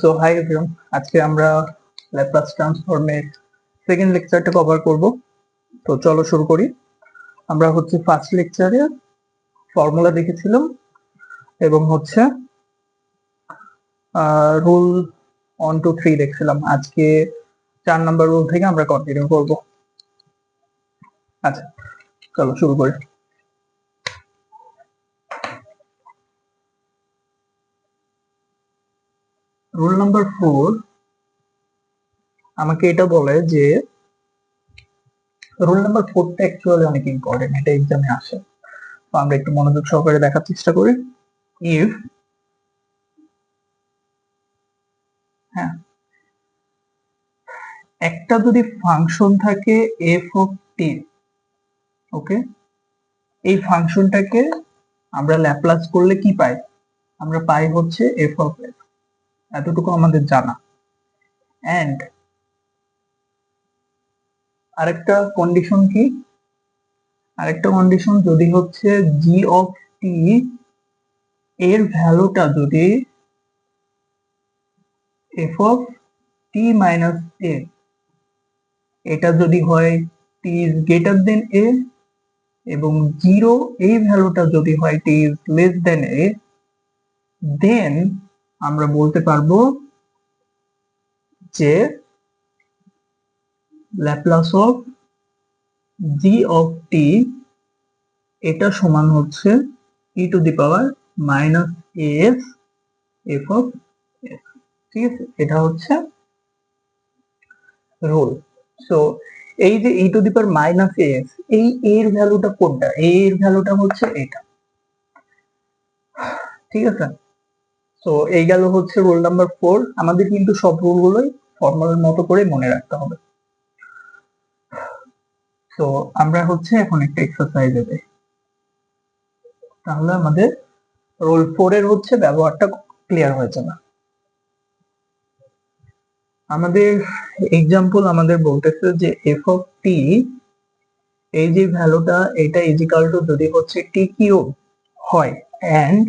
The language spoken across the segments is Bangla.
সো হাই এভরিওয়ান, আজকে আমরা ল্যাপ্লাস ট্রান্সফর্মের সেকেন্ড লেকচারটা কভার করব। তো চলো শুরু করি। আমরা ফার্স্ট লেকচারে ফর্মুলা দেখেছিলাম এবং রুল 1 2 3 দেখছিলাম। আজকে 4 নাম্বার রুল থেকে আমরা কন্টিনিউ করব। আচ্ছা, চলো শুরু করি। রুল নাম্বার 4 আমাকে এটা বলে যে রুল নাম্বার 4টা অ্যাকচুয়ালি অনেক ইম্পর্টেন্ট, এটা এক্সামে আসে। তো আমরা একটু মনোযোগ সহকারে দেখার চেষ্টা করি। ইফ হ্যাঁ একটা যদি ফাংশন থাকে এফ অফ টি, ওকে, এই ফাংশনটাকে আমরা ল্যাপ্লাস করলে কি পাই? আমরা পাই এফ অফ এফ, এতটুকু আমাদের জানা। এন্ড আরেকটা কন্ডিশন কি? আরেকটা কন্ডিশন, যদি জি অফ টি এর ভ্যালুটা যদি এফ অফ টি মাইনাস এ, এটা যদি হয় টি ইজ গ্রেটার দেন এ, এবং জিরো এই ভ্যালুটা যদি হয় টি ইজ লেস দেন এ, দেন আমরা বলতে পারবো যে Laplace of G of T এটা সমান E to the power minus S F of S. ঠিক আছে, এটা রুল। সো এই যে E to the power minus S, এই এর ভ্যালুটা কোনটা? এর ভ্যালুটা এটা। ঠিক আছে, তো এই গেল রুল নাম্বার 4। আমাদের কিন্তু সব রুল গুলোই ফর্মুলার মতো করে মনে রাখতে হবে। তো আমরা এখন একটা এক্সারসাইজে যাই, তাহলে আমাদের রুল 4 এর ব্যবহারটা ক্লিয়ার হয়ে যাবে। আমাদের এক্সাম্পল আমাদের বলতেছে যে এফ অফ টি, এই যে ভ্যালুটা, এটা ইজিক্যাল টু যদি টি কিউব হয়, এন্ড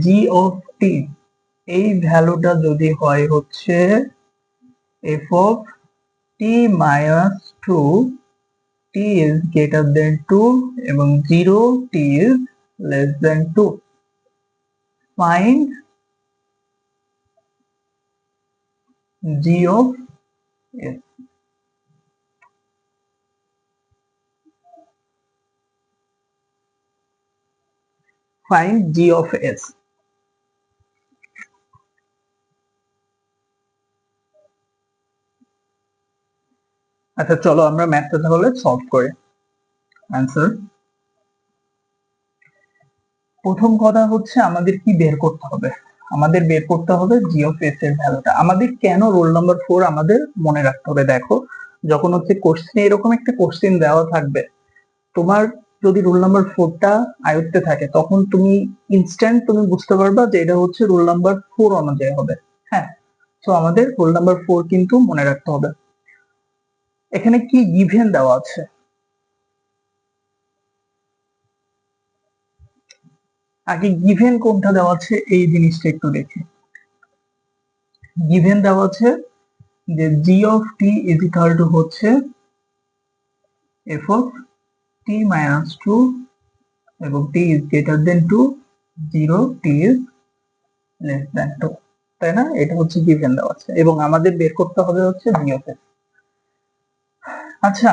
জি অফ টি এই ভ্যালুটা যদি হয় F of T minus 2, T is greater than 2 এবং 0, T is less than 2। Find G of S. Find G of S. আচ্ছা, চলো আমরা ম্যাথটা তাহলে সলভ করি। অ্যান্সার, প্রথম কথা আমাদের কি বের করতে হবে? আমাদের বের করতে হবে জি অফ এস এর ভ্যালুটা। আমাদের কেন রোল নাম্বার 4 আমাদের মনে রাখতে হবে? দেখো, যখন কোশ্চেনে এরকম একটা কোশ্চেন দেওয়া থাকবে, তোমার যদি রোল নাম্বার 4টা আয়ত্তে থাকে, তখন তুমি ইনস্ট্যান্ট তুমি বুঝতে পারবা যে এটা রোল নাম্বার 4 অনুযায়ী হবে। হ্যাঁ, তো আমাদের রোল নাম্বার 4 কিন্তু মনে রাখতে হবে। এখানে কি গিভেন দেওয়া আছে? আগে গিভেন কোনটা দেওয়া আছে এই জিনিসটা একটু দেখি। গিভেন দেওয়া আছে যে G of T is equal to F of T minus 2 এবং T is greater than 2, 0, T is less than 2। তাই না? এটা গিভেন দেওয়া আছে এবং আমাদের বের করতে হবে জি অফ এস। আচ্ছা,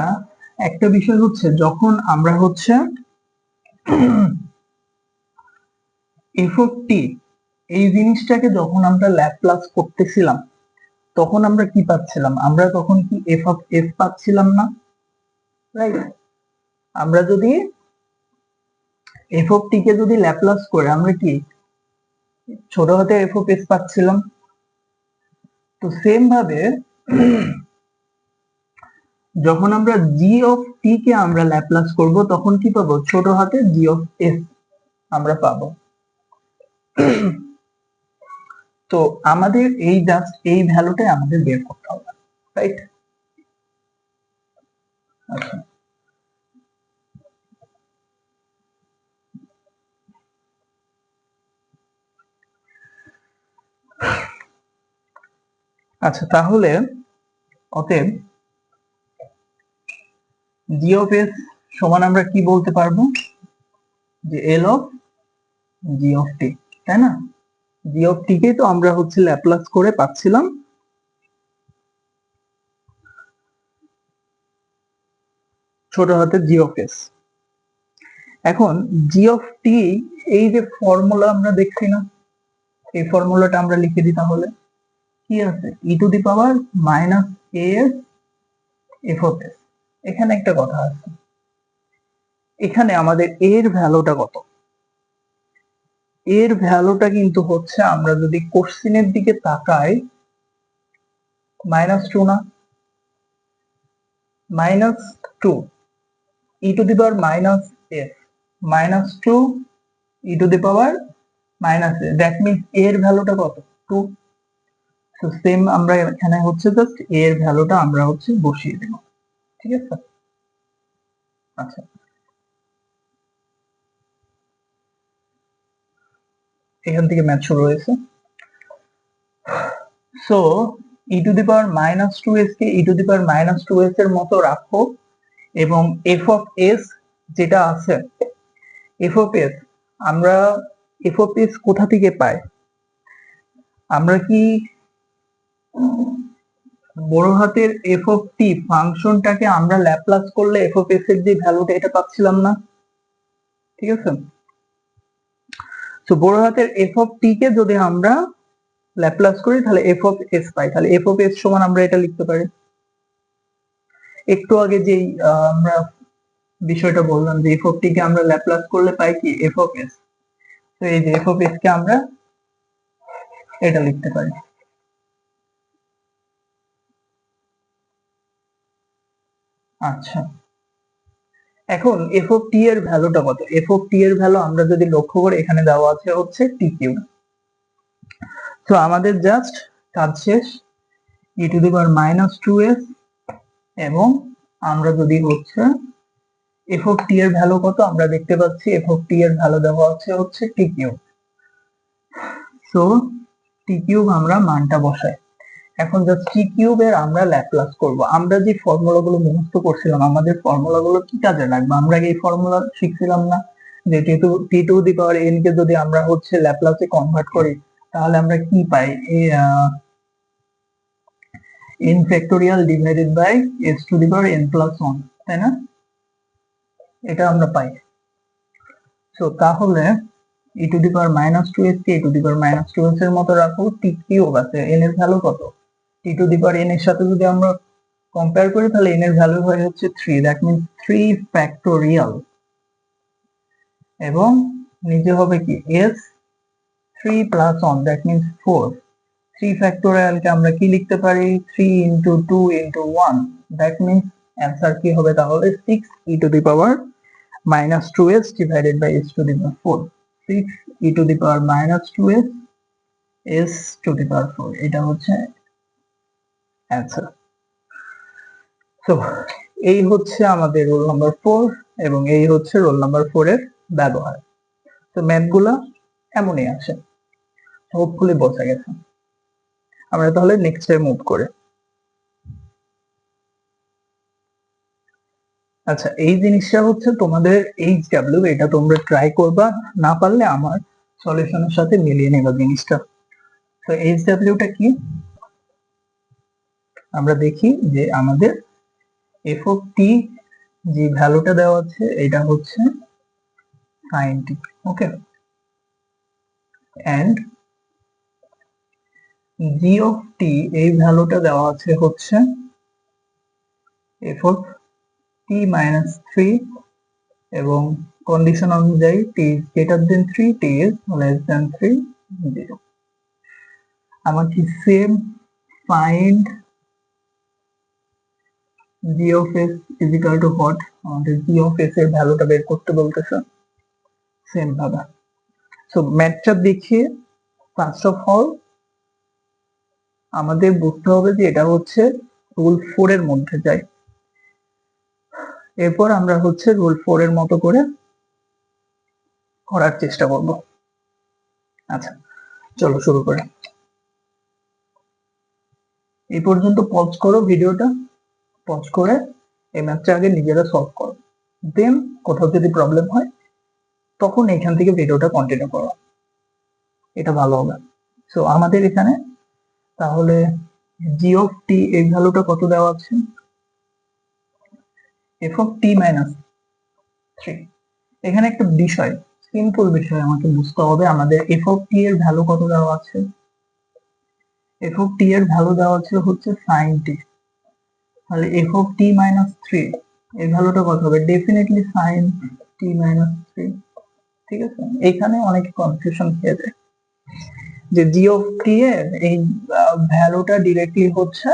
একটা বিষয় যখন আমরা এফ অফ টি এই জিনিসটাকে যখন আমরা ল্যাপ্লাস করতেছিলাম, তখন আমরা কি পাচ্ছিলাম? আমরা তখন কি এফ অফ এফ পাচ্ছিলাম না? রাইট? আমরা যদি এফ অফ টি কে যদি ল্যাপ্লাস করে আমরা কি ছোট হাতে এফ অফ এস পাচ্ছিলাম? তো সেম ভাবে যখন আমরা জি অফ টি কে আমরা ল্যাপ্লাস করব, তখন কি পাবো? ছোট হাতে জি অফ এস আমরা পাবো। তো আমাদের এই জাস্ট এই ভ্যালুটাই আমাদের বের করতে হবে, রাইট? আচ্ছা, আচ্ছা, তাহলে অতএব জি অফ এস সমান আমরা কি বলতে পারবো, যে এল অফ জি অফ টি, তাই না? জি অফ টি কে তো আমরা হচ্ছে ল্যাপ্লাস করে পাচ্ছিলাম ছোট হাতের জি অফ এস। এখন জি অফ টি, এই যে ফর্মুলা আমরা দেখছি না, এই ফর্মুলাটা আমরা লিখে দিই। তাহলে কি আছে, E to the power minus A S F of S. এখানে একটা কথা আছে, এখানে আমাদের এর ভ্যালুটা কত? এর ভ্যালুটা কিন্তু হচ্ছে, আমরা যদি কোশ্চেনের দিকে তাকাই, -2 না, -2 E to the power minus S, -2 E to the power minus A, that means এর ভ্যালুটা কত, 2। তো সেম আমরা এখানে হচ্ছে জাস্ট এর ভ্যালুটা আমরা হচ্ছে বসিয়ে দেব, ঠিক আছে? আচ্ছা, এখান থেকে ম্যাথ শুরু হয়েছে। So E to the power -2s K E to the power -2s এর মতো রাখো, এবং এফ অফ এস যেটা আছে, এফ অফ এস আমরা এফ অফ এস কোথা থেকে পাই? আমরা কি বড় হাতের এফ অফ টি ফাংশনটাকে আমরা ল্যাপ্লাস করলে এফ অফ এস এর যে ভ্যালুটা এটা পাচ্ছিলাম না, ঠিক আছে? তো বড় হাতের এফ অফ টি কে যদি আমরা ল্যাপ্লাস করি তাহলে এফ অফ এস পাই। তাহলে এফ অফ এস সমান আমরা এটা লিখতে পারি, একটু আগে যেই আমরা বিষয়টা বললাম যে এফ অফ টি কে আমরা ল্যাপ্লাস করলে পাই কি, এফ অফ এস। তো এই যে এফ অফ এস কে আমরা এটা লিখতে পারি। আচ্ছা, এখন এফ অফ টি এর ভ্যালুটা কত? এফ অফ টি এর ভ্যালু আমরা যদি লক্ষ্য করি, এখানে দেওয়া আছে হচ্ছে টি কিউব। তো আমাদের জাস্ট কাজ শেষ, ই টু দি পাওয়ার -2s, এবং আমরা যদি হচ্ছে এফ অফ টি এর ভ্যালু কত আমরা দেখতে পাচ্ছি, এফ অফ টি এর ভ্যালু দেওয়া আছে হচ্ছে টি কিউব। সো টি কিউব আমরা মানটা বসাই। এখন জাস্ট টি কিউবের আমরা ল্যাপ্লাস করব। আমরা যে ফর্মুলাগুলো মুখস্থ করছিলাম, আমাদের ফর্মুলাগুলো কি কাজে লাগবে? আমরা এই ফর্মুলা শিখছিলাম না যে t to the power N K যদি আমরা হচ্ছে ল্যাপ্লাসে কনভার্ট করি তাহলে আমরা কি পাই, n factorial divided by s to the power n plus 1, তাই না? এটা আমরা পাই। সো তাহলে ই to the power -2s K E to the power -2s এর মতো রাখো, টি কিউব আছে, n এর ভ্যালু কত, টি টু দি পাওয়ার n এর সাথে যদি আমরা কম্পেয়ার করি তাহলে n এর ভ্যালু হয়ে হচ্ছে 3, দ্যাট মিন্স 3 ফ্যাক্টোরিয়াল, এবং নিচে হবে কি s 3 plus 1, that means 4। 3 factorial কে আমরা কি লিখতে পারি, 3 into 2 into 1, that means answer কি হবে তাহলে 6 E to the power -2s divided by s to the power 4, 6 E to the power -2s s to the power 4, এটা হচ্ছে অ্যান্সার। তো এই হচ্ছে আমাদের রোল নাম্বার 4, এবং এই হচ্ছে রোল নাম্বার 4 এর ব্যবহার। তো ম্যাথ গুলা এমনই আসে, হোপফুলি বোঝা গেছে। আমরা তাহলে নেক্সট এ মুভ করে, আচ্ছা এই জিনিসটা হচ্ছে তোমাদের HW, এটা তোমরা ট্রাই করবা, না পারলে আমার সলিউশনের সাথে মিলিয়ে নেবা জিনিসটা। তো HW টা কি, আমরা দেখি যে আমাদের এফ অফ টি যে ভ্যালুটা দেওয়া আছে এটা হচ্ছে sin t, okay, and G of T এই ভ্যালুটা দেওয়া আছে হচ্ছে এফ অফ টি মাইনাস 3, এবং কন্ডিশন অনুযায়ী T is greater than 3, T is less than 3, 0। আমার কি same find G of S is equal to what, আমাদের জি অফ এস এর ভ্যালুটা বের করতে বলতেছে সেম ভাবে। সো ম্যাথটা দেখিয়ে ফার্স্ট অফ অল আমাদের বুঝতে হবে যে এটা হচ্ছে রুল 4 এর মধ্যে যায়। এরপর আমরা হচ্ছে রুল 4 এর মতো করে করার চেষ্টা করব। আচ্ছা চলো শুরু করি। এই পর্যন্ত পজ করো ভিডিওটা, পজ করে এই ম্যাথটা আগে নিজেরা সলভ করো, দেন কোথাও যদি প্রবলেম হয় তখন এখান থেকে ভিডিওটা কন্টিনিউ করো, এটা ভালো হবে। সো আমাদের এখানে তাহলে জি অফ টি এই ভ্যালুটা কত দেওয়া আছে, এফ অফ টি মাইনাস 3। এখানে একটা বিষয়, সিম্পল বিষয় আমাকে বুঝতে হবে, আমাদের এফ অফ টি এর ভ্যালু কত দেওয়া আছে, এফ অফ টি এর ভ্যালু দেওয়া আছে হচ্ছে সাইন টি, তাহলে এফ অফ টি মাইনাস 3 এই ভ্যালুটা কত হবে, ডেফিনেটলি সাইন টি মাইনাস 3। ঠিক আছে, এখানে অনেক কনফিউশন খেয়ে যায় যে জি অফ টি এর এই ভ্যালুটা ডিরেক্টলি হচ্ছে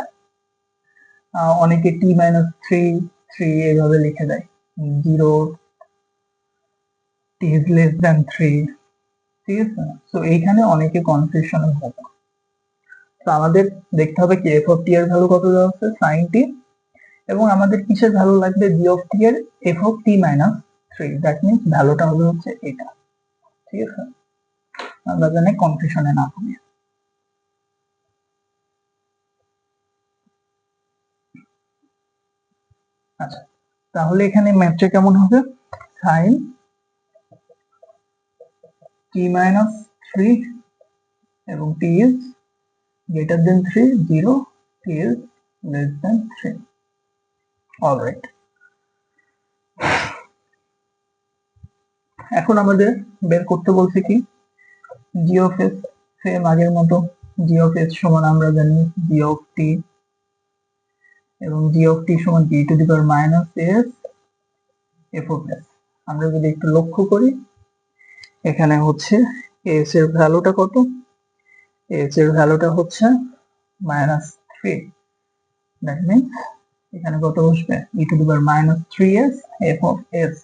অনেকে টি মাইনাস 3 এইভাবে লিখে দেয়, 0 টি ইজ লেস দ্যান 3। ঠিক আছে, তো এইখানে অনেকে কনফিউশনে ভোগে। তো আমাদের দেখতে হবে কি এফ অফ টি এর ভ্যালু কত দেওয়া আছে, সাইন টি, এবং আমাদের কিসের ভ্যালু লাগবে, জি অফ টি এর F of T minus 3, that means ভ্যালুটা হবে হচ্ছে এটা। ঠিক আছে, আমরা জানি কনফিউশনে না পড়ি। আচ্ছা, তাহলে এখানে ম্যাথটা কেমন হবে, সাইন টি মাইনাস 3 এবং T is greater than 3, 0 T is less than 3। Alright, এখন আমাদের বের করতে বলছে কি জি অফ এস, সেম আগের মতো জি অফ এস সমান আমরা জানি জি অফ টি, এবং জি অফ টি সমান G to the power minus S F of S. আমরা যদি একটু লক্ষ্য করি এখানে হচ্ছে এস এর ভ্যালুটা কত, এস এর ভ্যালুটা হচ্ছে মাইনাস 3, দ্যাট মিন্স এখানে কত বসবে E to the power minus 3s F of S,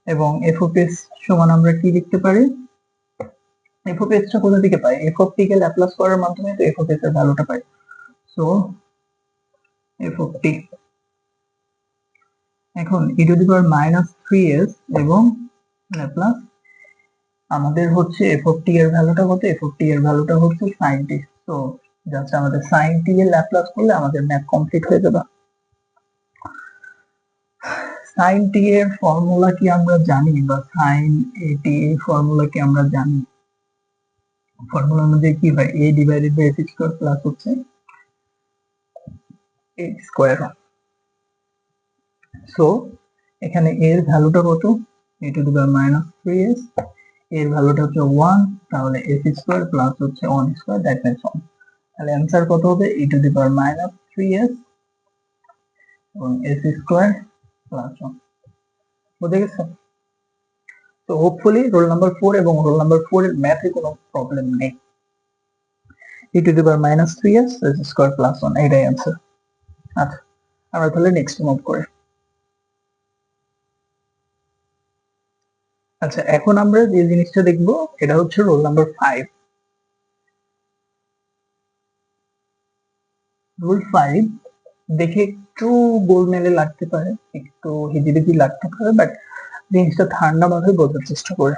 এবং এফ অফ এস সমান আমরা কি লিখতে পারি, এফ অফ এস টা কোথা থেকে পাই, এফ অফ টি কে ল্যাপ্লাস করার মাধ্যমে তো এফ অফ এস এর ভ্যালুটা পাই। সো এফ অফ টি, এখন E to the power minus 3s এবং ল্যাপ্লাস, আমাদের হচ্ছে এফ অফ টি এর ভ্যালুটা কত, এফ অফ টি এর ভ্যালুটা হচ্ছে সাইন টি। তো জাস্ট আমাদের সাইন টি এর ল্যাপ্লাস করলে আমাদের ম্যাথ কমপ্লিট হয়ে যাবে। সাইন টি এর ফর্মুলা কি আমরা জানি, বা সাইন এ টি এর ফর্মুলা কি আমরা জানি, ফর্মুলা অনুযায়ী কি হয়, a divided by x square plus হচ্ছে a স্কয়ার। সো এখানে a এর ভ্যালুটা কত, a to the power minus 3s, এর ভ্যালুটা হচ্ছে 1, তাহলে s স্কয়ার প্লাস হচ্ছে 1 স্কয়ার, দ্যাট মিন্স 1। তাহলে অ্যানসার কত হবে, e to the power minus 3s এবং s স্কয়ার প্লাস 1। বুঝে গেছে? তো হোপফুলি রোল নাম্বার 4 এবং রোল নাম্বার 4 এর ম্যাথে কোনো প্রবলেম নেই। e to the power minus 3s s square plus 1, এটাই অ্যানসার। আচ্ছা, আমরা তাহলে নেক্সট মুভ করি। আচ্ছা, এখন আমরা যে জিনিসটা দেখবো এটা হচ্ছে রোল নাম্বার 5। রোল 5 দেখে একটু গোলমেলে লাগতে পারে, একটু হিজিবিজি লাগতে পারে, বাট জিনিসটা ঠান্ডা মাথায় বোঝার চেষ্টা করে।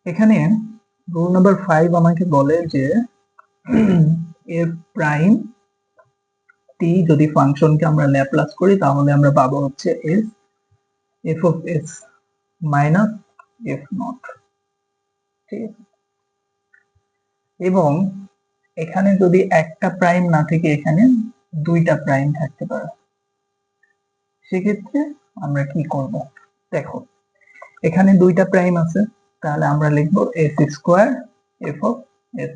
এখানে রোল নাম্বার 5 আমাকে বলে যে এর প্রাইম টি যদি ফাংশনকে আমরা ল্যাপ্লাস করি তাহলে আমরা পাবো হচ্ছে S F of S minus F not. ঠিক আছে, এবং এখানে যদি একটা প্রাইম না থেকে এখানে দুইটা প্রাইম থাকতে পারে, সেক্ষেত্রে আমরা কি করব, দেখো এখানে দুইটা প্রাইম আছে, তাহলে আমরা লিখবো S square F of S,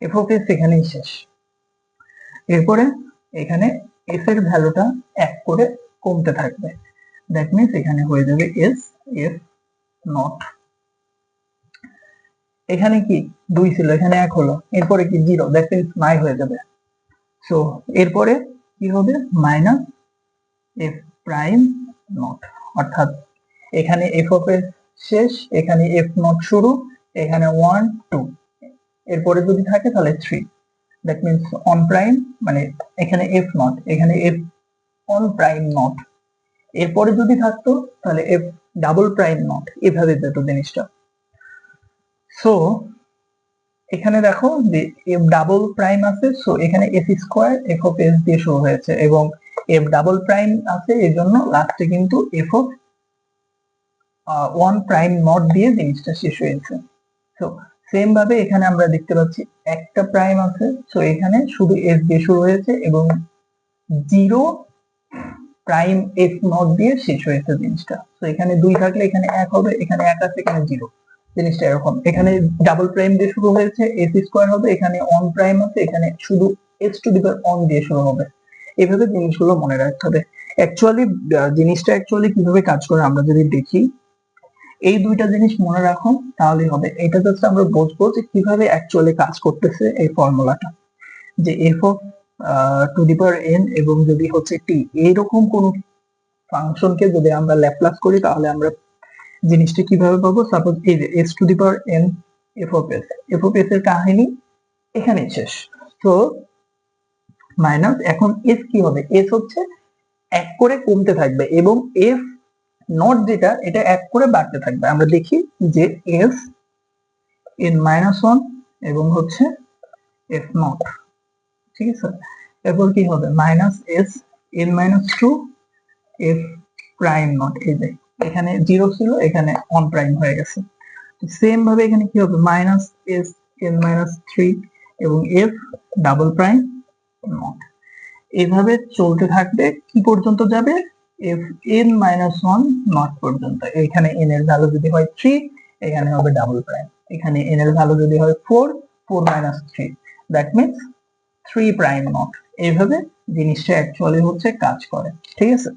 F of S এখানেই শেষ। এরপরে এখানে এস এর ভ্যালুটা এক করে কমতে থাকবে, দ্যাট মিন্স এখানে হয়ে যাবে এস এফ নট। এখানে কি 2 ছিল, এখানে 1 হলো, এরপরে কি 0, দ্যাট মিন্স 9 হয়ে যাবে। সো এরপরে কি হবে, মাইনাস এফ প্রাইম নট, অর্থাৎ এখানে এফ অফ এস শেষ, এখানে এফ নট শুরু, এখানে 1 2, এরপরে যদি থাকে তাহলে 3, দ্যাট মিন্স অন প্রাইম, মানে এখানে এফ নট, এখানে এফ অন প্রাইম নট, এরপরে যদি থাকতো তাহলে এফ ডাবল প্রাইম নট, এভাবে যেত জিনিসটা। সো এখানে দেখো যে এফ ডাবল প্রাইম আছে, সো এখানে S square F of S দিয়ে শুরু হয়েছে, এবং এফ ডাবল প্রাইম আছে এই জন্য লাস্টে কিন্তু F of one prime nought দিয়ে জিনিসটা শেষ হয়েছে। তো সেম ভাবে এখানে আমরা দেখতে পাচ্ছি একটা প্রাইম আছে, সো এখানে শুধু এস দিয়ে শুরু হয়েছে এবং জিরো প্রাইম এফ নট দিয়ে শেষ হয়েছে জিনিসটা। তো এখানে দুই থাকলে এখানে এক হবে, এখানে এক আছে এখানে জিরো, জিনিসটা এরকম। এখানে ডাবল প্রাইম দিয়ে শুরু হয়েছে, এস স্কোয়ার হবে, এখানে অন প্রাইম আছে, এখানে শুধু S to the power on দিয়ে শুরু হবে। এইভাবে জিনিসগুলো মনে রাখতে হবে। অ্যাকচুয়ালি জিনিসটা অ্যাকচুয়ালি কিভাবে কাজ করে আমরা যদি দেখি, এই দুইটা জিনিস মনে রাখো তাহলেই হবে। এটা জাস্ট আমরা বুঝবো যে কিভাবে অ্যাকচুয়ালি কাজ করতেছে এই ফর্মুলাটা, যে F of two the power n এবং যদি হচ্ছে টি এইরকম কোন ফাংশনকে যদি আমরা ল্যাপ্লাস করি তাহলে আমরা জিনিসটা কিভাবে পাবো। সাপোজ এই যে S to the power n f of S, F of S এর কাহিনী এখানেই শেষ। তো মাইনাস, এখন এস কি হবে, এস হচ্ছে এক করে কমতে থাকবে এবং এফ নট যেটা এটা এক করে বাড়তে থাকবে। আমরা দেখি যে এস এন মাইনাস ওয়ান এবং হচ্ছে এফ নট, ঠিক আছে। এরপর কি হবে, minus S N minus two F prime nought, এই যে এখানে জিরো ছিল এখানে অন প্রাইম হয়ে গেছে। সেম ভাবে এখানে কি হবে, minus S N minus three এবং এফ ডাবল প্রাইম নট। এইভাবে চলতে থাকবে কি পর্যন্ত যাবে, F N minus one not পর্যন্ত। এখানে এন এর ভ্যালু যদি হয় থ্রি, এখানে হবে ডাবল প্রাইম। এখানে এন এর ভ্যালু যদি হয় four, four minus three, that means three prime not. এইভাবে জিনিসটা অ্যাকচুয়ালি হচ্ছে কাজ করে, ঠিক আছে।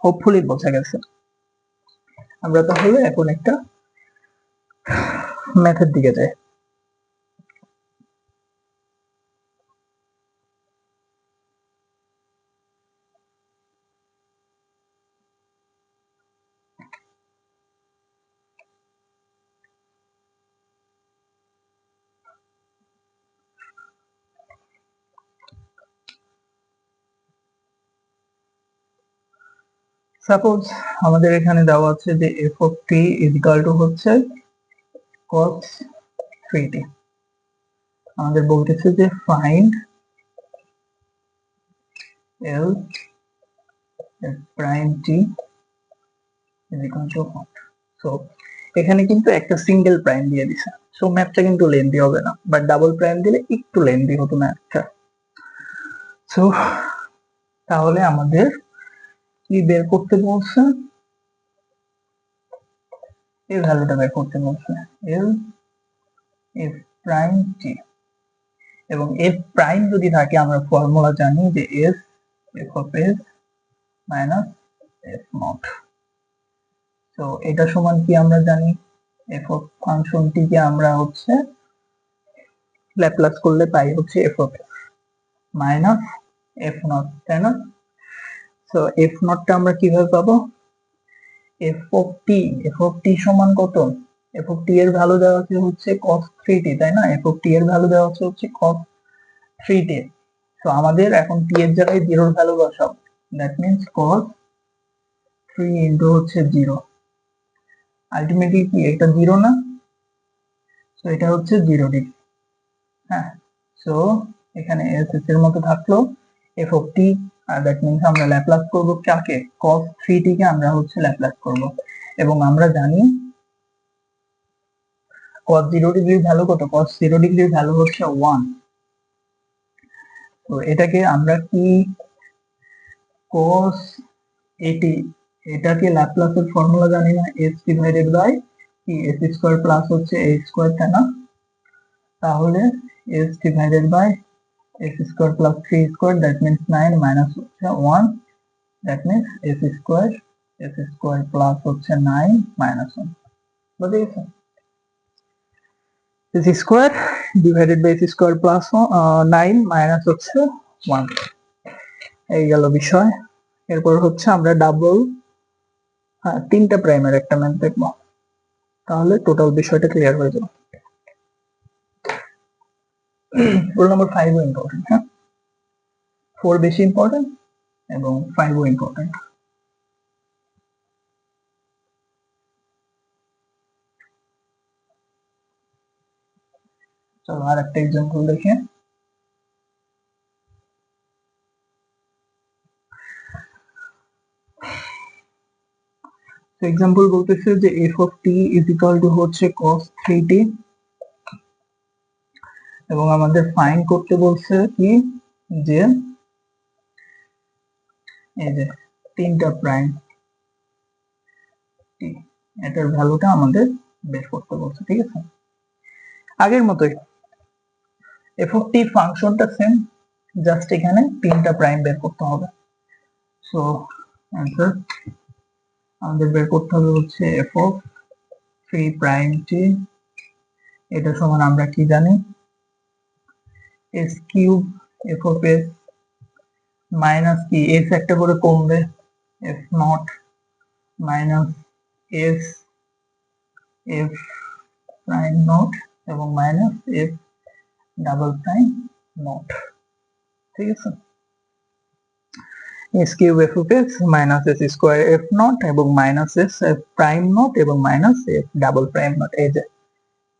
হোপফুলি বোঝা গেছে। আমরা তাহলে এখন একটা ম্যাথের দিকে যাই। সাপোজ আমাদের এখানে দেওয়া আছে যে F of T is equal two হচ্ছে cos 3t। আমাদের বলতেছে যে find L prime T is equal to what. So এখানে কিন্তু একটা সিঙ্গেল প্রাইম দিয়ে দিছে, সো ম্যাথটা কিন্তু লেন্দি হবে না, বাট ডাবল প্রাইম দিলে একটু লেন্দি হতো ম্যাথটা। সো তাহলে আমাদের কি বের করতে বলছে, এই ভ্যালুটা বের করতে বলছে, এল এফ প্রাইম টি। এবং এফ প্রাইম যদি থাকে আমরা ফর্মুলা জানি যে S F of S minus F not. তো এটা সমান কি আমরা জানি, এফ অফ ফাংশনটিকে আমরা হচ্ছে ল্যাপ্লাস করলে পাই হচ্ছে F of S minus F nought, তাই না। তো এফ নটটা আমরা কিভাবে পাবো, F of T, F of T সমান কত, এফ অফ টি এর ভ্যালু দেওয়া আছে হচ্ছে cos 3t, তাই না। এফ অফ টি এর ভ্যালু দেওয়া আছে হচ্ছে cos 3t। তো আমাদের এখন টি এর জায়গায় জিরোর ভ্যালু বসাবো, দ্যাট মিন্স cos 3 ইনটু হচ্ছে জিরো। আলটিমেটলি কি এটা জিরো না, তো এটা হচ্ছে জিরো ডিগ্রি। হ্যাঁ, সো এখানে এস এস এর মতো থাকলো এফ অফ টি, আর দ্যাট মিন্স আমরা ল্যাপ্লাস করব কাকে, cos 3t কে আমরা হচ্ছে ল্যাপ্লাস করব। এবং আমরা জানি cos 0 ডিগ্রির ভ্যালু কত, cos 0 ডিগ্রির ভ্যালু হচ্ছে 1। তো এটাকে আমরা কি cos 80, এটাকে ল্যাপ্লাসের ফর্মুলা জানি না, s ডিভাইডেড বাই কি s স্কয়ার প্লাস হচ্ছে a স্কয়ার, তাই না। তাহলে s divided by s square plus 3 square, that means 9 minus হচ্ছে 1, that means s square plus হচ্ছে 9 মাইনাস 1। বুঝে গেছে, s square divided by s square plus 9 minus হচ্ছে 1, এই গেল বিষয়। এরপর হচ্ছে আমরা ডাবল, হ্যাঁ তিনটা প্রাইমের একটা ম্যাথ দেখবো, তাহলে টোটাল বিষয়টা ক্লিয়ার হয়ে যাবে। রোল নাম্বার 5ও ইম্পর্টেন্ট, হ্যাঁ 4 বেশি ইম্পর্টেন্ট এবং 5ও ইম্পর্টেন্ট। চলো আর একটা এক্সাম্পল দেখি। এক্সাম্পল বলতেছে যে F of T is equal two হচ্ছে cos 3t, এবং আমাদের ফাইন্ড করতে বলছে কি যে এই যে তিনটা প্রাইম টি, এটার ভ্যালুটা আমাদের বের করতে বলছে। ঠিক আছে, আগের মতোই এফ অফ টি ফাংশনটা সেম, জাস্ট এখানে তিনটা প্রাইম বের করতে হবে। সো অ্যান্সার আমাদের বের করতে হবে হচ্ছে এফ অফ 3 প্রাইম টি, এটা সমান আমরা কি জানি, S cube F of S minus কি এস একটা করে কমবে, F nought minus S F prime nought এবং minus F double prime nought. ঠিক আছে, S cube F of S minus S square F nought এবং minus S F prime nought এবং minus F double prime nought. এই যে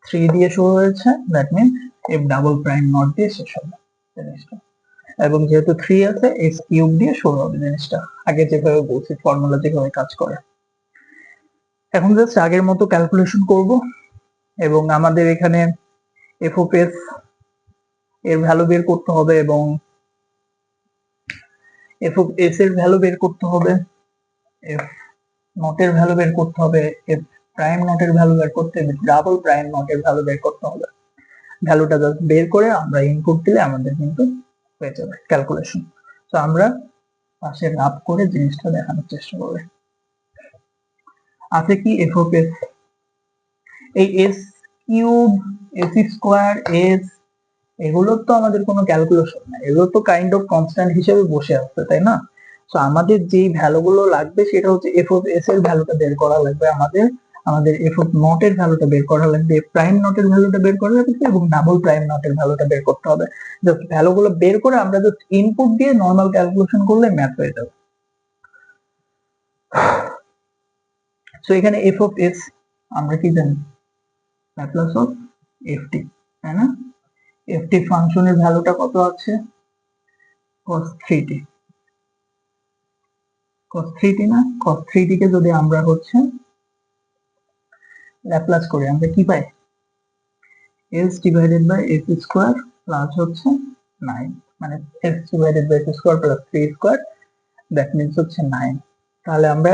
3 দিয়ে শুরু হয়েছে, that means F double prime nought দিয়ে শেষ হবে জিনিসটা, এবং যেহেতু 3 আছে এস কিউব দিয়ে শুরু হবে জিনিসটা। আগে যেভাবে বলছি ফর্মুলা যেভাবে কাজ করে, এখন জাস্ট আগের মতো ক্যালকুলেশন করব, এবং আমাদের এখানে এফ অফ এস এর ভ্যালু বের করতে হবে এবং এফ অফ এস এর ভ্যালু বের করতে হবে, এফ নটের ভ্যালু বের করতে হবে, এফ প্রাইম নটের ভ্যালু বের করতে হবে, ডাবল প্রাইম নটের ভ্যালু বের করতে হবে। ভ্যালুটা জাস্ট বের করে আমরা ইনপুট দিলে আমাদের কিন্তু হয়ে যাবে ক্যালকুলেশন। তো আমরা পাশে রাব করে জিনিসটা দেখানোর চেষ্টা করব। আছে কি এফ অফ এস, এই S cube S square S, এগুলোর তো আমাদের কোনো ক্যালকুলেশন নাই, এগুলো তো কাইন্ড অফ কনস্ট্যান্ট হিসেবে বসে আছে, তাই না? তো আমাদের যেই ভ্যালুগুলো লাগবে সেটা হচ্ছে এফ অফ এস এর ভ্যালুটা বের করা লাগবে, আমাদের এফ অফ নট এর ভ্যালুটা বের করা লাগবে, এফ প্রাইম নট এর ভ্যালুটা বের করা লাগবে এবং ডাবল প্রাইম নট এর ভ্যালুটা বের করতে হবে। জাস্ট ভ্যালুগুলো বের করে আমরা জাস্ট ইনপুট দিয়ে নরমাল ক্যালকুলেশন করলে ম্যাথ হয়ে যাবে। সো এখানে এফ অফ এস আমরা কি জানি, ল্যাপ্লাস অফ এফ টি, তাই না? এফ টি ফাংশনের ভ্যালুটা কত আছে, cos 3t, cos 3t না, cos 3t কে যদি আমরা হচ্ছে ল্যাপ্লাস করি আমরা কি পাই, s divided by s square plus হচ্ছে 9, মানে s divided by s square plus 3 square, that means হচ্ছে 9। তাহলে আমরা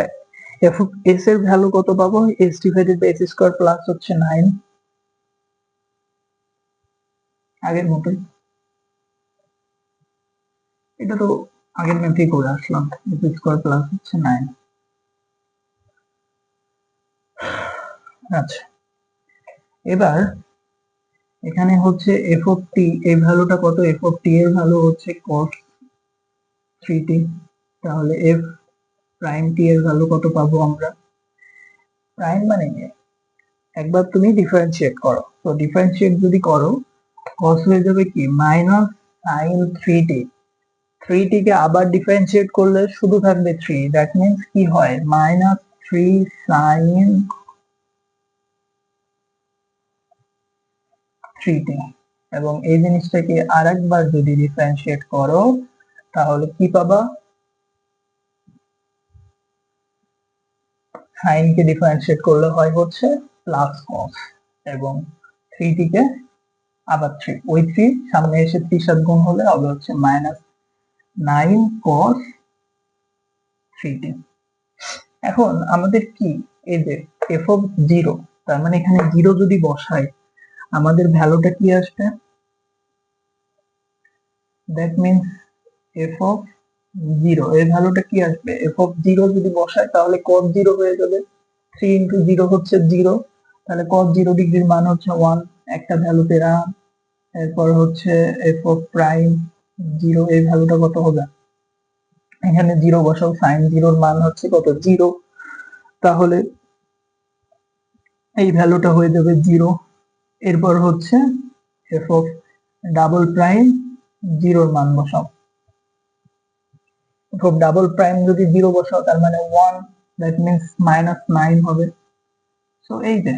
f অফ s এর ভ্যালু কত পাবো, s divided by s square plus হচ্ছে 9, আগের মতই, এটা তো আগের ম্যাথেই করে আসলাম, s স্কয়ার প্লাস হচ্ছে 9। আচ্ছা, এবার এখানে হচ্ছে এফ অফ টি, এই ভ্যালুটা কত, এফ অফ টি এর ভ্যালু হচ্ছে cos 3t, তাহলে এফ প্রাইম টি এর ভ্যালু কত পাবো আমরা, প্রাইম মানে একবার তুমি ডিফারেন্সিয়েট করো, তো ডিফারেন্সিয়েট যদি করো cos হয়ে যাবে কি মাইনাস sin 3t, 3t কে আবার ডিফারেন্সিয়েট করলে শুধু থাকবে 3, দ্যাট মিন্স কি হয় মাইনাস 3 sin 3t, এবং এই জিনিসটাকে আরেকবার যদি ডিফারেন্সিয়েট করো তাহলে কি পাবা, সাইন কে ডিফারেন্সিয়েট করলে হয় হচ্ছে প্লাস cos, এবং 3t কে আবার 3, ওই 3 সামনে এসে 3 সাথে গুণ হলে হবে হচ্ছে মাইনাস 9 cos 3t। এখন আমাদের কি, এই যে f অফ 0, তার মানে এখানে 0 যদি বসাই আমাদের ভ্যালুটা কি আসবে, দ্যাট মিন্স f অফ 0 এর ভ্যালুটা কি আসবে, f অফ 0 যদি বসাই তাহলে cos 0 হয়ে যাবে, 3 ইনটু 0 হচ্ছে 0, তাহলে cos 0 ডিগ্রির মান হচ্ছে 1, একটা ভ্যালু পেলাম। এরপর হচ্ছে f অফ প্রাইম 0, এই ভ্যালুটা কত হবে, এখানে 0 বসাও, sin 0 এর মান হচ্ছে কত 0, তাহলে এই ভ্যালুটা হয়ে যাবে 0। এরপর হচ্ছে f অফ ডাবল প্রাইম 0 এর মান বসাও, f অফ ডাবল প্রাইম যদি 0 বসাও তার মানে 1, দ্যাট মিন্স মাইনাস 9 হবে। সো এই যে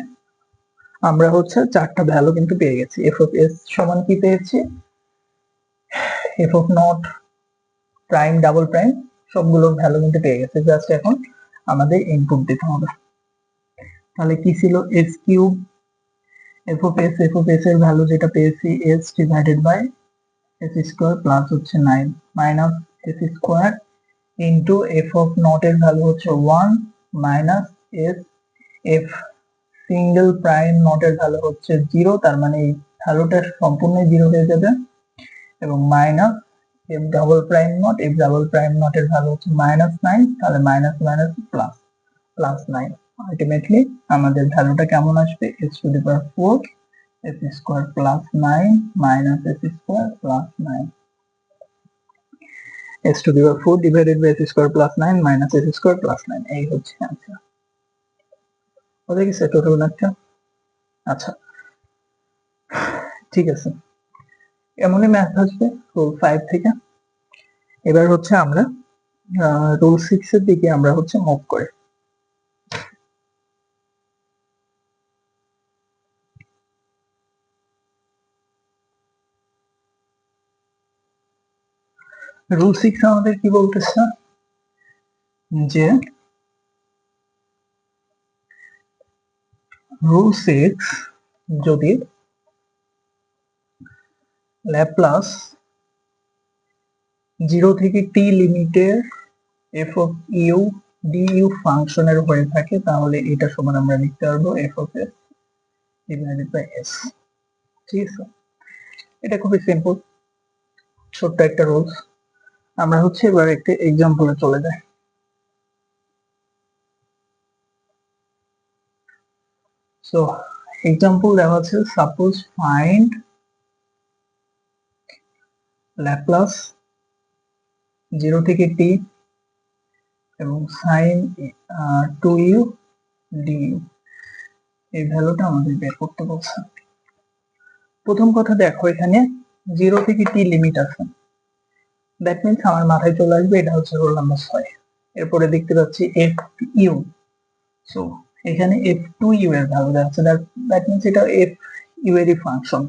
আমরা হচ্ছে চারটা ভ্যালু কিন্তু পেয়ে গেছি। এফ অফ এস সমান কি পেয়েছি, F of not prime double prime সবগুলোর ভ্যালু কিন্তু পেয়ে গেছে। জাস্ট এখন আমাদের ইনপুট দিতে হবে। তাহলে কি ছিল, S cube F of S এর ভ্যালু যেটা পেয়েছি S divided by S square plus হচ্ছে 9 minus S square into F of nought এর ভ্যালু হচ্ছে 1 minus S F single prime nought এর ভ্যালু হচ্ছে 0, তার মানে এই ভ্যালুটা সম্পূর্ণ 0 হয়ে যাবে, এবং minus F double prime nought এর ভ্যালু হচ্ছে -9, তাহলে minus minus plus plus 9। Ultimately আমাদের ভ্যালুটা কেমন আসবে, S to the power 4 S square plus 9 minus S square plus 9, S to the power 4 divided by S square plus 9 minus S square plus 9, এই হচ্ছে आंसर। বুঝে গেছে টোটাল ম্যাথটা? আচ্ছা ঠিক আছে, এমনই ম্যাথ আসবে রুল 5 থেকে। এবার হচ্ছে আমরা রুল 6 এর দিকে আমরা হচ্ছে মুভ করি। রুল 6 আমাদের কি বলতেছে, যে রুল 6 যদি ল্যাপ্লাস 0 থেকে t লিমিটের f অফ ইউ du ফাংশনের হয়ে থাকে, তাহলে এটা সমান আমরা লিখতে পারবো f of s divided by s। ঠিক আছে, এটা খুবই সিম্পল, ছোট্ট একটা রুলস। আমরা হচ্ছে এবার একটা এক্সাম্পলে চলে যাই। সো এক্সাম্পল দেওয়া আছে, সাপোজ ফাইন্ড ল্যাপ্লাস 0 থেকে t এবং সাইন 2u du, এই ভ্যালুটা আমাদের বের করতে বলছে। প্রথম কথা দেখো, এখানে 0 থেকে t লিমিট আছে, দ্যাট মিন্স আমার মাথায় চলে আসবে এটা হচ্ছে রোল নাম্বার 6। এরপরে দেখতে পাচ্ছি এফ ইউ, সো এখানে এফ টু ইউ এর ভ্যালু দেওয়া আছে, দ্যাট মিন্স এটা এফ ইউ এরই ফাংশন,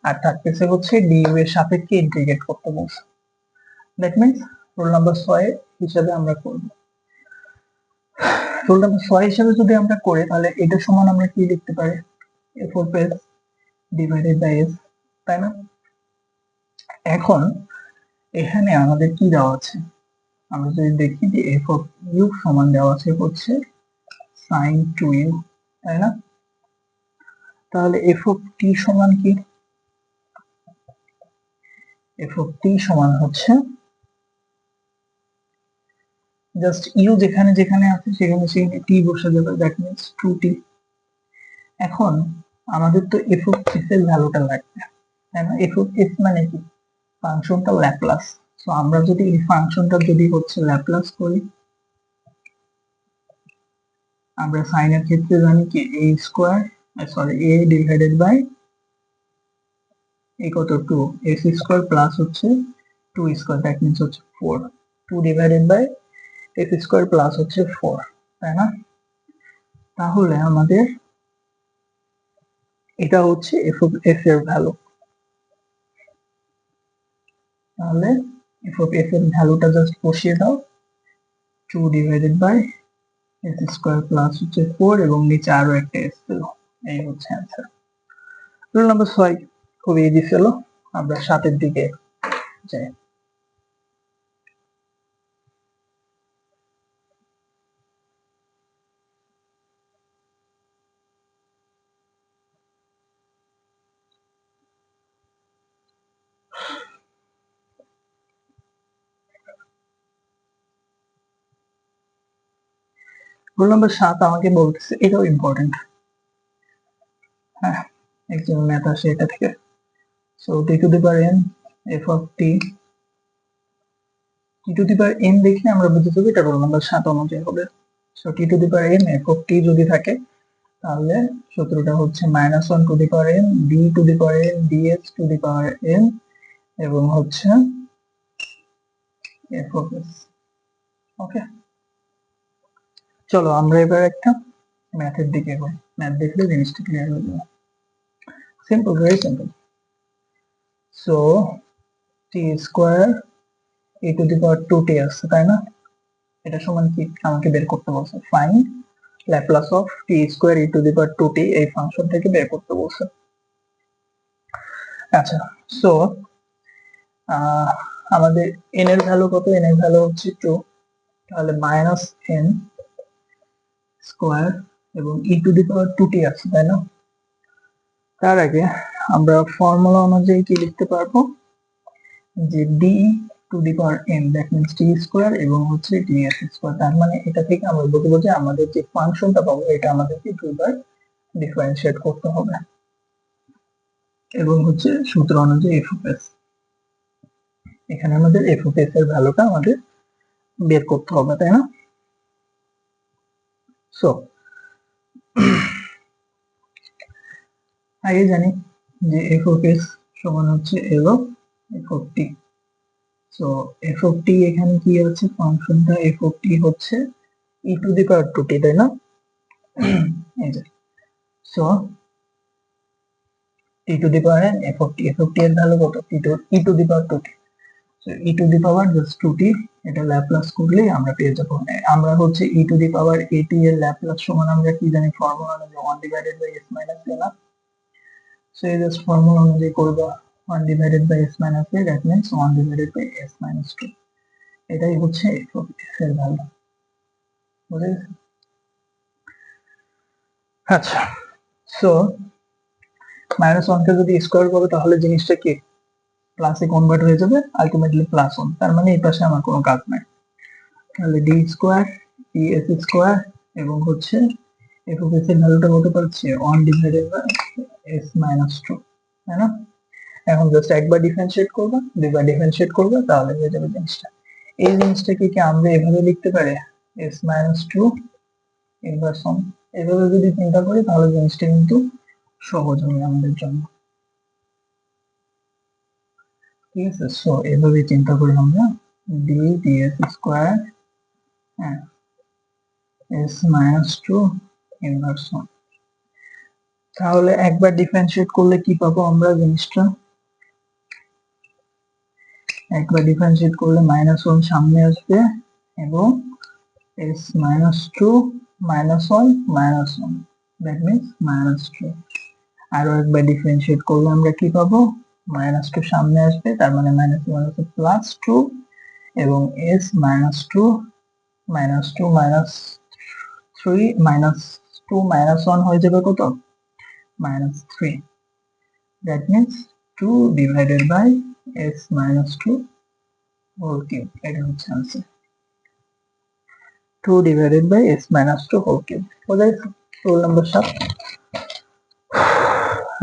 আর থাকতেছে হচ্ছে ডিইউ এর সাপেক্ষে ইন্টিগ্রেট করতে বলছে। দ্যাট মিন্স রোল নাম্বার 6 হিসাবে আমরা করব। রোল নাম্বার 6 হিসাবে যদি আমরা করি, তাহলে এটা সমান আমরা কি লিখতে পারি, F of S divided by S, তাই না? এখন এখানে আমাদের কি দেওয়া আছে, আমরা যদি দেখি যে এফ অফ ইউ সমান দেওয়া আছে হচ্ছে সাইন 2u, তাই না? তাহলে এফ অফ টি সমান কি, এফ অফ টি সমান হচ্ছে জাস্ট ইউ যেখানে যেখানে আছে সেখানে সেখানে টি বসে যাবে, দ্যাট মিন্স 2t। এখন আমাদের তো এফ অফ এস এর ভ্যালুটা লাগবে, তাই না? এফ অফ এস মানে কি, ফাংশনটা ল্যাপ্লাস। সো আমরা যদি এই ফাংশনটা যদি হচ্ছে ল্যাপ্লাস করি, আমরা সাইনের ক্ষেত্রে জানি কি a square sorry a divided by এই কত 2 s স্কয়ার প্লাস হচ্ছে 2 স্কয়ার, দ্যাট মিন্স হচ্ছে 4, 2 divided by s square plus হচ্ছে 4, তাই না? তাহলে আমাদের এটা হচ্ছে f অফ s এর ভ্যালু। তাহলে f অফ s এর ভ্যালুটা জাস্ট বসিয়ে দাও, 2 divided by s square plus হচ্ছে 4 এবং নিচে আরো একটা s ছিল, এই হচ্ছে आंसर। রুল নাম্বার 6 খুব ইজি ছিল, আমরা 7 এর দিকে যাই। রোল নাম্বার 7 আমাকে বলতেছে, এটাও ইম্পর্টেন্ট, হ্যাঁ একজন ম্যাথ আসে এটা থেকে। So T to the power n F of T to the power n দেখলে আমরা বুঝতে পারবো এটা রোল নাম্বার 7 অনুযায়ী হবে। So T to the power n F of T যদি থাকে, তাহলে সূত্রটা হচ্ছে -1 to the power n D to the power n D X to the power n এবং হচ্ছে এফ অফ এস। ওকে, চলো আমরা এবার একটা ম্যাথের দিকে যাই। ম্যাথ দেখলে জিনিসটা ক্লিয়ার হয়ে যাবে। Simple, very simple. So T square e to the power 2t আছে, তাই না? এটা সমান কি আমাকে বের করতে বলছে, find Laplace of T square e to the power 2t, এই ফাংশন থেকে বের করতে বলছে। আচ্ছা, সো আমাদের n এর ভ্যালু কত? n এর ভ্যালু হচ্ছে 2, তাহলে মাইনাস n স্কোয়ার এবং e to the power 2t আছে, তাই না? তার আগে আমরা ফর্মুলা অনুযায়ী কি লিখতে পারবো, যে d two the power n, that means t square এবং হচ্ছে ds স্কোয়ার। তার মানে এটা থেকে আমরা বলবো যে আমাদের যে ফাংশনটা পাবো এটা আমাদেরকে দুইবার ডিফারেন্সিয়েট করতে হবে, এবং হচ্ছে সূত্র অনুযায়ী f of s, এখানে আমাদের f of s এর ভ্যালুটা আমাদের বের করতে হবে, তাই না? সো আগে জানি যে f of s সমান হচ্ছে l of f of t। So f of t এখানে কি আছে, ফাংশনটা f of t হচ্ছে e to the power 2t, তাই না? এই যে, so t two the power n f of t এর ভ্যালু কত, e to the power 2t। So e to the power just 2t, এটা ল্যাপ্লাস করলে আমরা পেয়ে যাবো, আমরা হচ্ছে e to the power at এর ল্যাপ্লাস সমান আমরা কি জানি, ফর্মুলা অনুযায়ী 1 divided by s minus a না? সো এই জাস্ট ফর্মুলা অনুযায়ী করবা 1 divided by s minus a, that means 1 divided by s minus 2, এটাই হচ্ছে f of s এর ভ্যালু, বুঝে গেছে? আচ্ছা, সো মাইনাস 1 কে যদি স্কোয়ার করো তাহলে জিনিসটা কি প্লাসে কনভার্ট হয়ে যাবে, আলটিমেটলি প্লাস 1, তার মানে এই পাশে আমার কোনো কাজ নাই। তাহলে ডি স্কোয়ার ডিএস স্কোয়ার এবং হচ্ছে এফ অফ এস এর ভ্যালুটা কত পাচ্ছি, 1 ডিভাইডেড বাই এস মাইনাস 2, তাই না? এখন জাস্ট একবার ডিফারেন্সিয়েট করবে, দুইবার ডিফারেন্সিয়েট করবে, তাহলে হয়ে যাবে জিনিসটা। এই জিনিসটাকে কি আমরা এভাবে লিখতে পারি, এস মাইনাস 2 ইনভার্স 1, এভাবে যদি চিন্তা করি তাহলে জিনিসটা কিন্তু সহজ হবে আমাদের জন্য, ঠিক আছে? সো এভাবে চিন্তা করি আমরা, D DS square S minus 2 inverse 1। তাহলে একবার ডিফারেন্সিয়েট করলে কি পাবো আমরা, জিনিসটা একবার ডিফারেন্সিয়েট করলে মাইনাস 1 সামনে আসবে এবং S minus 2 minus 1 minus 1, that means minus 2। আরো একবার ডিফারেন্সিয়েট করলে আমরা কি পাবো, মাইনাস 2 সামনে আসবে, তার মানে মাইনাস মাইনাস প্লাস 2 এবং S minus 2 minus 2 minus 3 minus 2 minus 1 হয়ে যাবে কত, minus 3, that means 2 divided by s minus 2 whole cube, এটা হচ্ছে answer, 2 divided by s minus 2 whole cube। ওদের রোল নাম্বার 7।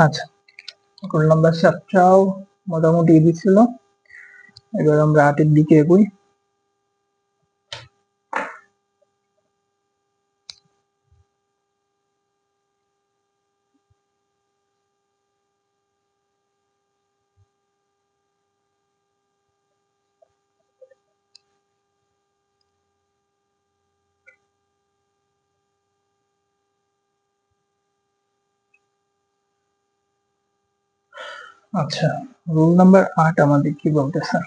আচ্ছা, রোল নাম্বার 7টাও মোটামুটি ইজি ছিল। এবার আমরা 8 এর দিকে এগোই। আচ্ছা, রুল নাম্বার 8 আমাদের কি বলতেছে,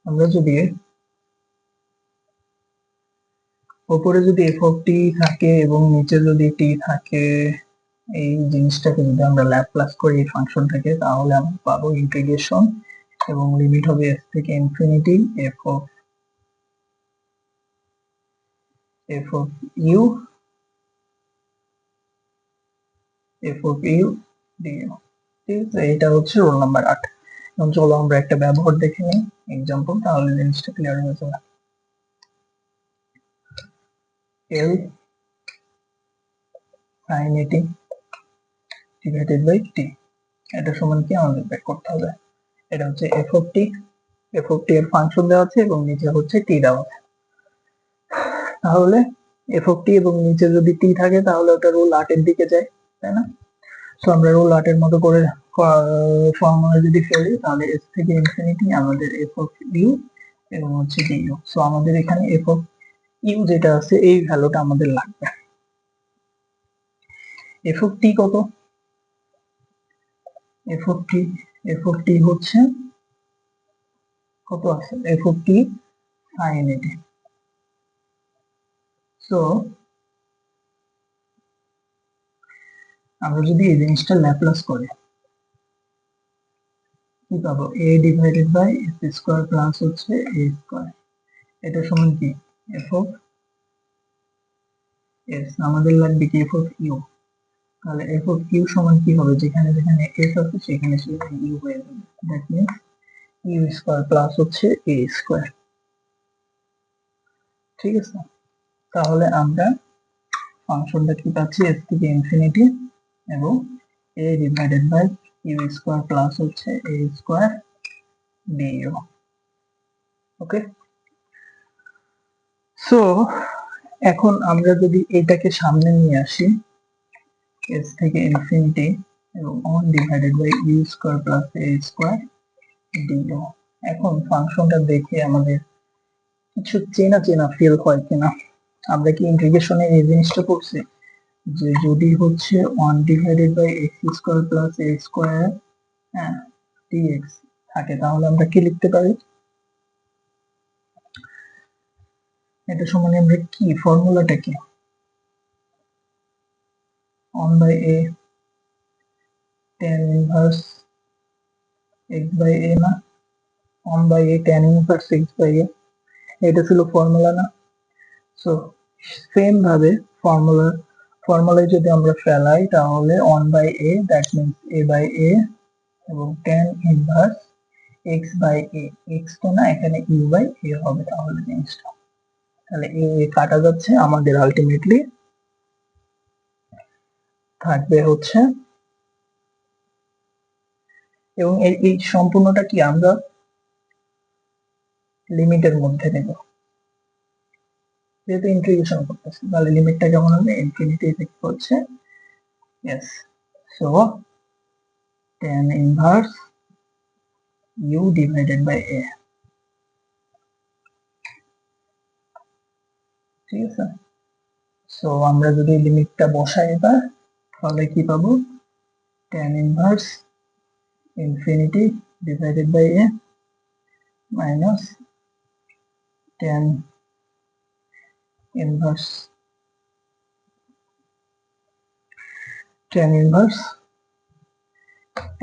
আমরা যদি উপরে যদি f of t থাকে এবং নিচে যদি t থাকে, এই জিনিসটাকে যদি আমরা ল্যাপ্লাস করি এই ফাংশনটাকে, তাহলে আমরা পাবো ইন্টিগ্রেশন এবং লিমিট হবে s থেকে infinity f of u du, ঠিক আছে? এটা হচ্ছে রোল নাম্বার 8। এখন চলো আমরা একটা ব্যবহার দেখে নিই, এক্সাম্পল, তাহলে জিনিসটা ক্লিয়ার হয়ে যাবে। l sin at divided by t, এটা সমান কি আমাদের বের করতে হবে, এটা হচ্ছে f of t এর ফাংশন দেওয়া আছে এবং নিচে হচ্ছে t দেওয়া আছে। তাহলে f of t এবং নিচে যদি t থাকে তাহলে ওটা রুল 8 এর দিকে যায়, তাই না? সো আমরা রুল আর্টের মতো করে ফর্মুলা যদি ফেলি তাহলে এস থেকে ইনফিনিটি আমাদের এফ অফ ইউ এবং হচ্ছে ডিইউ। সো আমাদের এখানে এফ অফ ইউ যেটা আছে এই ভ্যালুটা আমাদের লাগবে। এফ অফ টি কত? এফ অফ টি হচ্ছে কত আছে? এফ অফ টি সাইন এটি। সো আমরা যদি এই জিনিসটা ল্যাপ্লাস করি কি পাবো? A divided by S square plus হচ্ছে এ স্কোয়ার, এটা সমান কি? F of S. আমাদের লাগবে কি? F of U. তাহলে এফ অফ ইউ সমান কি হবে? যেখানে যেখানে এস আছে সেখানে সেখানে ইউ হয়ে যাবে। That means U square plus হচ্ছে এ স্কোয়ার। ঠিক আছে, তাহলে আমরা ফাংশনটা কি পাচ্ছি? এস থেকে ইনফিনিটি এবং A divided by U square plus হচ্ছে A square D U. Okay, so এখন আমরা যদি এটাকে সামনে নিয়ে আসি, এস থেকে ইনফিনিটি এবং on divided by U square plus A square D U. এখন ফাংশনটা দেখে আমাদের কিছু চেনা চেনা ফিল হয় কিনা। আমরা কি ইন্টিগ্রেশনে এই জিনিসটা পড়ছি যে যদি হচ্ছে 1 divided by x square plus A square হ্যাঁ ডিএক্স থাকে তাহলে আমরা কি লিখতে পারি? এটা সমানে আমরা কি ফর্মুলাটা কি? 1 by A tan inverse x by A না? 1 by A tan inverse x by A, এটা ছিল ফর্মুলা না? সো সেম ভাবে ফর্মুলায় যদি আমরা ফেলাই তাহলে 1 by A that means A by A এবং tan inverse x by A, x তো না এখানে ইউ বাই এ হবে। তাহলে জিনিসটা তাহলে এ কাটা যাচ্ছে, আমাদের আলটিমেটলি থাকবে হচ্ছে, এবং এই সম্পূর্ণটা কি আমরা লিমিটের মধ্যে নেব যেহেতু ইন্টিগ্রেশন করতেছি, তাহলে লিমিটটা কেমন হবে? ইনফিনিটি থেকে হচ্ছে yes, so tan inverse u divided by a। ঠিক আছে, সো আমরা যদি লিমিটটা বসাই এবার তাহলে কি পাবো? tan inverse infinity divided by a minus tan inverse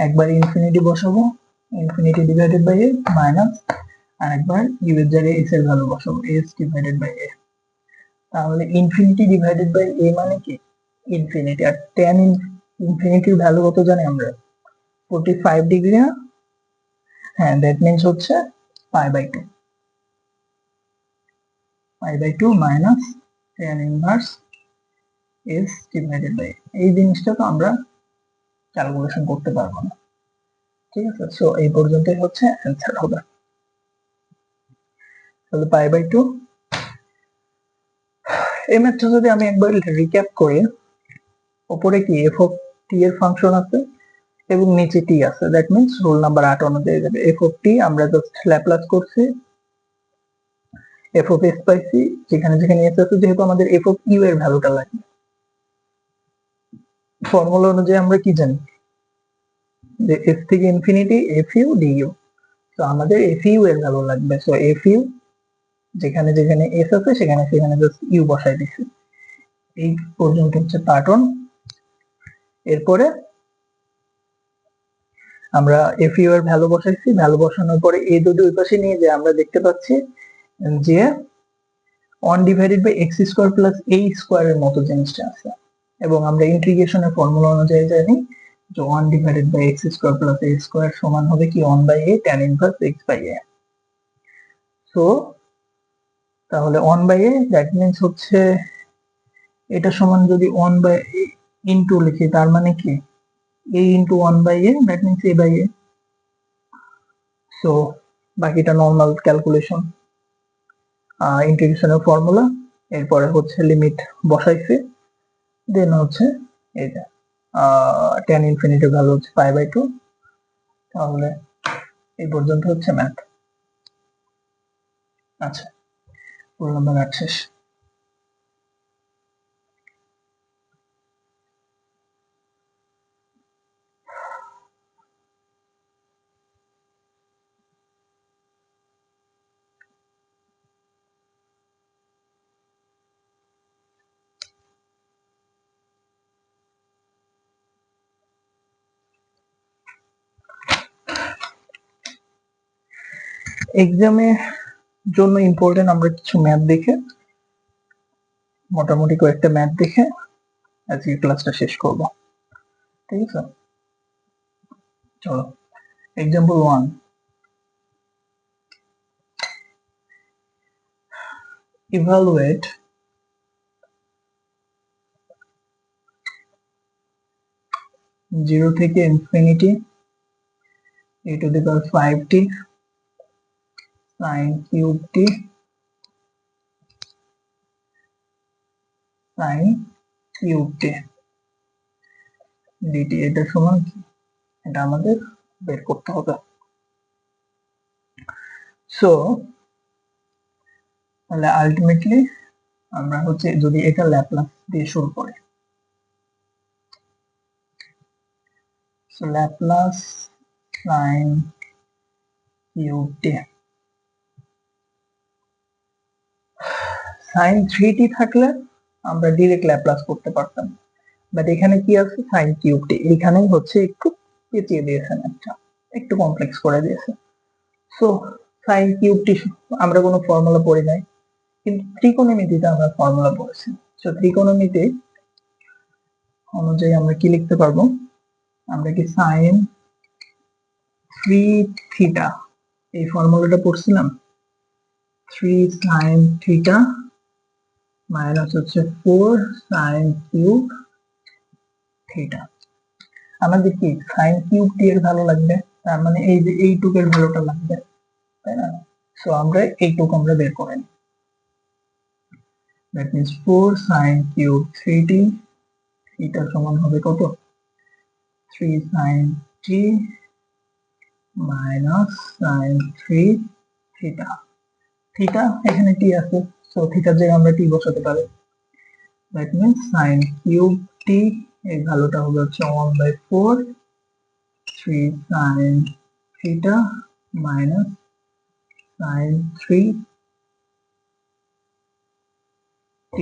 একবার ইনফিনিটি বসাবো, infinity divided by A minus আর একবার ইউ এর জায়গায় এস এর ভ্যালু বসাবো, এস ডিভাইডেড বাই এ। তাহলে ইনফিনিটি ডিভাইডেড বাই এ মানে কি? ইনফিনিটি। আর tan ইনফিনিটির ভ্যালু কত জানি আমরা? 45 ডিগ্রি না? হ্যাঁ, দ্যাট মিন্স হচ্ছে pi by two minus tan inverse S divided by. এই জিনিসটা তো আমরা ক্যালকুলেশন করতে পারবো না। ঠিক আছে, সো এই পর্যন্তই হচ্ছে অ্যান্সার হবে। তাহলে পাই বাই টু। এই ম্যাথটা যদি আমি একবার রিক্যাপ করি, উপরে কি এফ অফ টি এর ফাংশন আছে এবং নিচে টি আছে, দ্যাট মিন্স রুল নাম্বার 8 অনুযায়ী যাবে। এফ অফ টি আমরা জাস্ট ল্যাপ্লাস করছি, এফ অফ এস পাইছি, যেখানে যেখানে এস আছে, যেহেতু আমাদের এফ অফ ইউ এর ভ্যালুটা লাগবে। ফর্মুলা অনুযায়ী আমরা কি জানি যে এস থেকে ইনফিনিটি এফ ইউ ডিইউ, তো আমাদের এফ ইউ এর ভ্যালু লাগবে। সো এফ ইউ যেখানে যেখানে এস আছে সেখানে সেখানে জাস্ট ইউ বসাই দিছি। এই পর্যন্ত হচ্ছে পার্ট 1। এরপরে আমরা এফ ইউ এর ভ্যালু বসাইছি, ভ্যালু বসানোর পরে এই যদি ওই পাশে নিয়ে যায় আমরা দেখতে পাচ্ছি যে 1 divided by x square plus a স্কোয়ারের মতো জিনিসটা আছে, এবং আমরা ইন্টিগ্রেশনের ফর্মুলা অনুযায়ী জানি যে 1 divided by x square plus A square সমান হবে কি 1 by A tan inverse X by A. So তাহলে 1 বাই এ দ্যাট মিন্স হচ্ছে এটা সমান যদি 1 বাই ইনটু লিখি তার মানে কি a into 1 by A that means a by A. So বাকিটা নর্মাল ক্যালকুলেশন, ইন্টিগ্রেশনের ফর্মুলা, এরপরে হচ্ছে লিমিট বসাইছি, দেন হচ্ছে এই যে tan ইনফিনিটির ভ্যালু হচ্ছে π/2। তাহলে এই পর্যন্ত হচ্ছে ম্যাথ। আচ্ছা, রোল নাম্বার 8 শেষ। এক্সামের জন্য ইম্পর্টেন্ট আমরা কিছু ম্যাথ দেখে, মোটামুটি কয়েকটা ম্যাথ দেখে আজকে ক্লাসটা শেষ করব। ঠিক আছে, চলো। এক্সাম্পল 1, evaluate জিরো থেকে infinity e⁵ sin cube t sin cube t dt, এটা সমান কি? এটা আমাদের বের করতে হবে। সো তাহলে আলটিমেটলি আমরা হচ্ছে যদি এটা ল্যাপ্লাস দিয়ে শুরু করি, so Laplace sin cube t, sin 3t থাকলে আমরা ডিরেক্ট ল্যাপ্লাস করতে পারতাম, বাট এখানে কি আছে sin কিউব t, এখানেই হচ্ছে একটু পেঁচিয়ে দিয়েছেন, একটু কমপ্লেক্স করে দিয়েছে। সো sin কিউব t আমরা কোনো ফর্মুলা পড়ি নাই, কিন্তু ত্রিকোণমিতিতে আমরা ফর্মুলা পড়েছি। সো ত্রিকোণমিতি অনুযায়ী আমরা কি লিখতে পারবো? আমরা কি sin 3θ এই ফর্মুলাটা পড়ছিলাম, 3 sin θ মাইনাস হচ্ছে 4 sin কিউব θ। আমাদের কি sin কিউব t এর ভ্যালু লাগবে, তার মানে এই যে এইটুকের ভ্যালুটা লাগবে, তাই না? সো আমরা এইটুক আমরা বের করে নিই। That means 4 sin cube 3t, এটা সমান হবে কত? 3 sin t minus sin 3 theta. Theta এখানে t আছে, সো থিটার জায়গায় আমরা t বসাতে পারি। That means sin cube t এর ভ্যালুটা হবে হচ্ছে 1/4 3 sin theta minus sin 3t।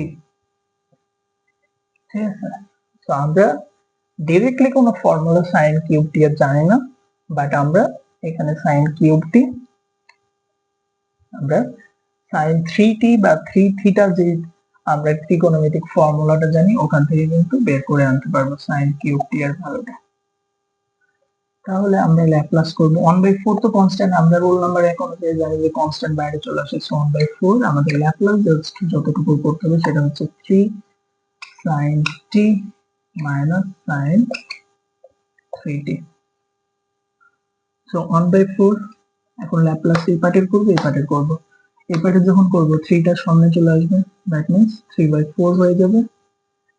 ঠিক আছে, তো আমরা ডিরেক্টলি কোনো ফর্মুলা sin কিউব t এর জানি না, বাট আমরা এখানে sin কিউব t, আমরা sin 3t বা 3 থিটার যে আমরা ত্রিকোণমিতিক ফর্মুলাটা জানি, ওখান থেকে কিন্তু বের করে আনতে পারবো sin কিউব t এর ভ্যালুটা। তাহলে আমরা ল্যাপ্লাস করব 1/4, তো কনস্ট্যান্ট, আমরা রোল নাম্বার 1 অনুযায়ী জানি যে কনস্ট্যান্ট বাইরে চলে আসে, সো 1/4 আমাদের ল্যাপ্লাস যতটুকু করতে হবে সেটা হচ্ছে 3 sin t minus sin 3t। So 1/4 এখন ল্যাপ্লাস এই পার্টের করব, এই পার্টের করব। এই পার্টে যখন করব 3 টা সামনে চলে আসবে, দ্যাট মিন্স 3/4 হয়ে যাবে,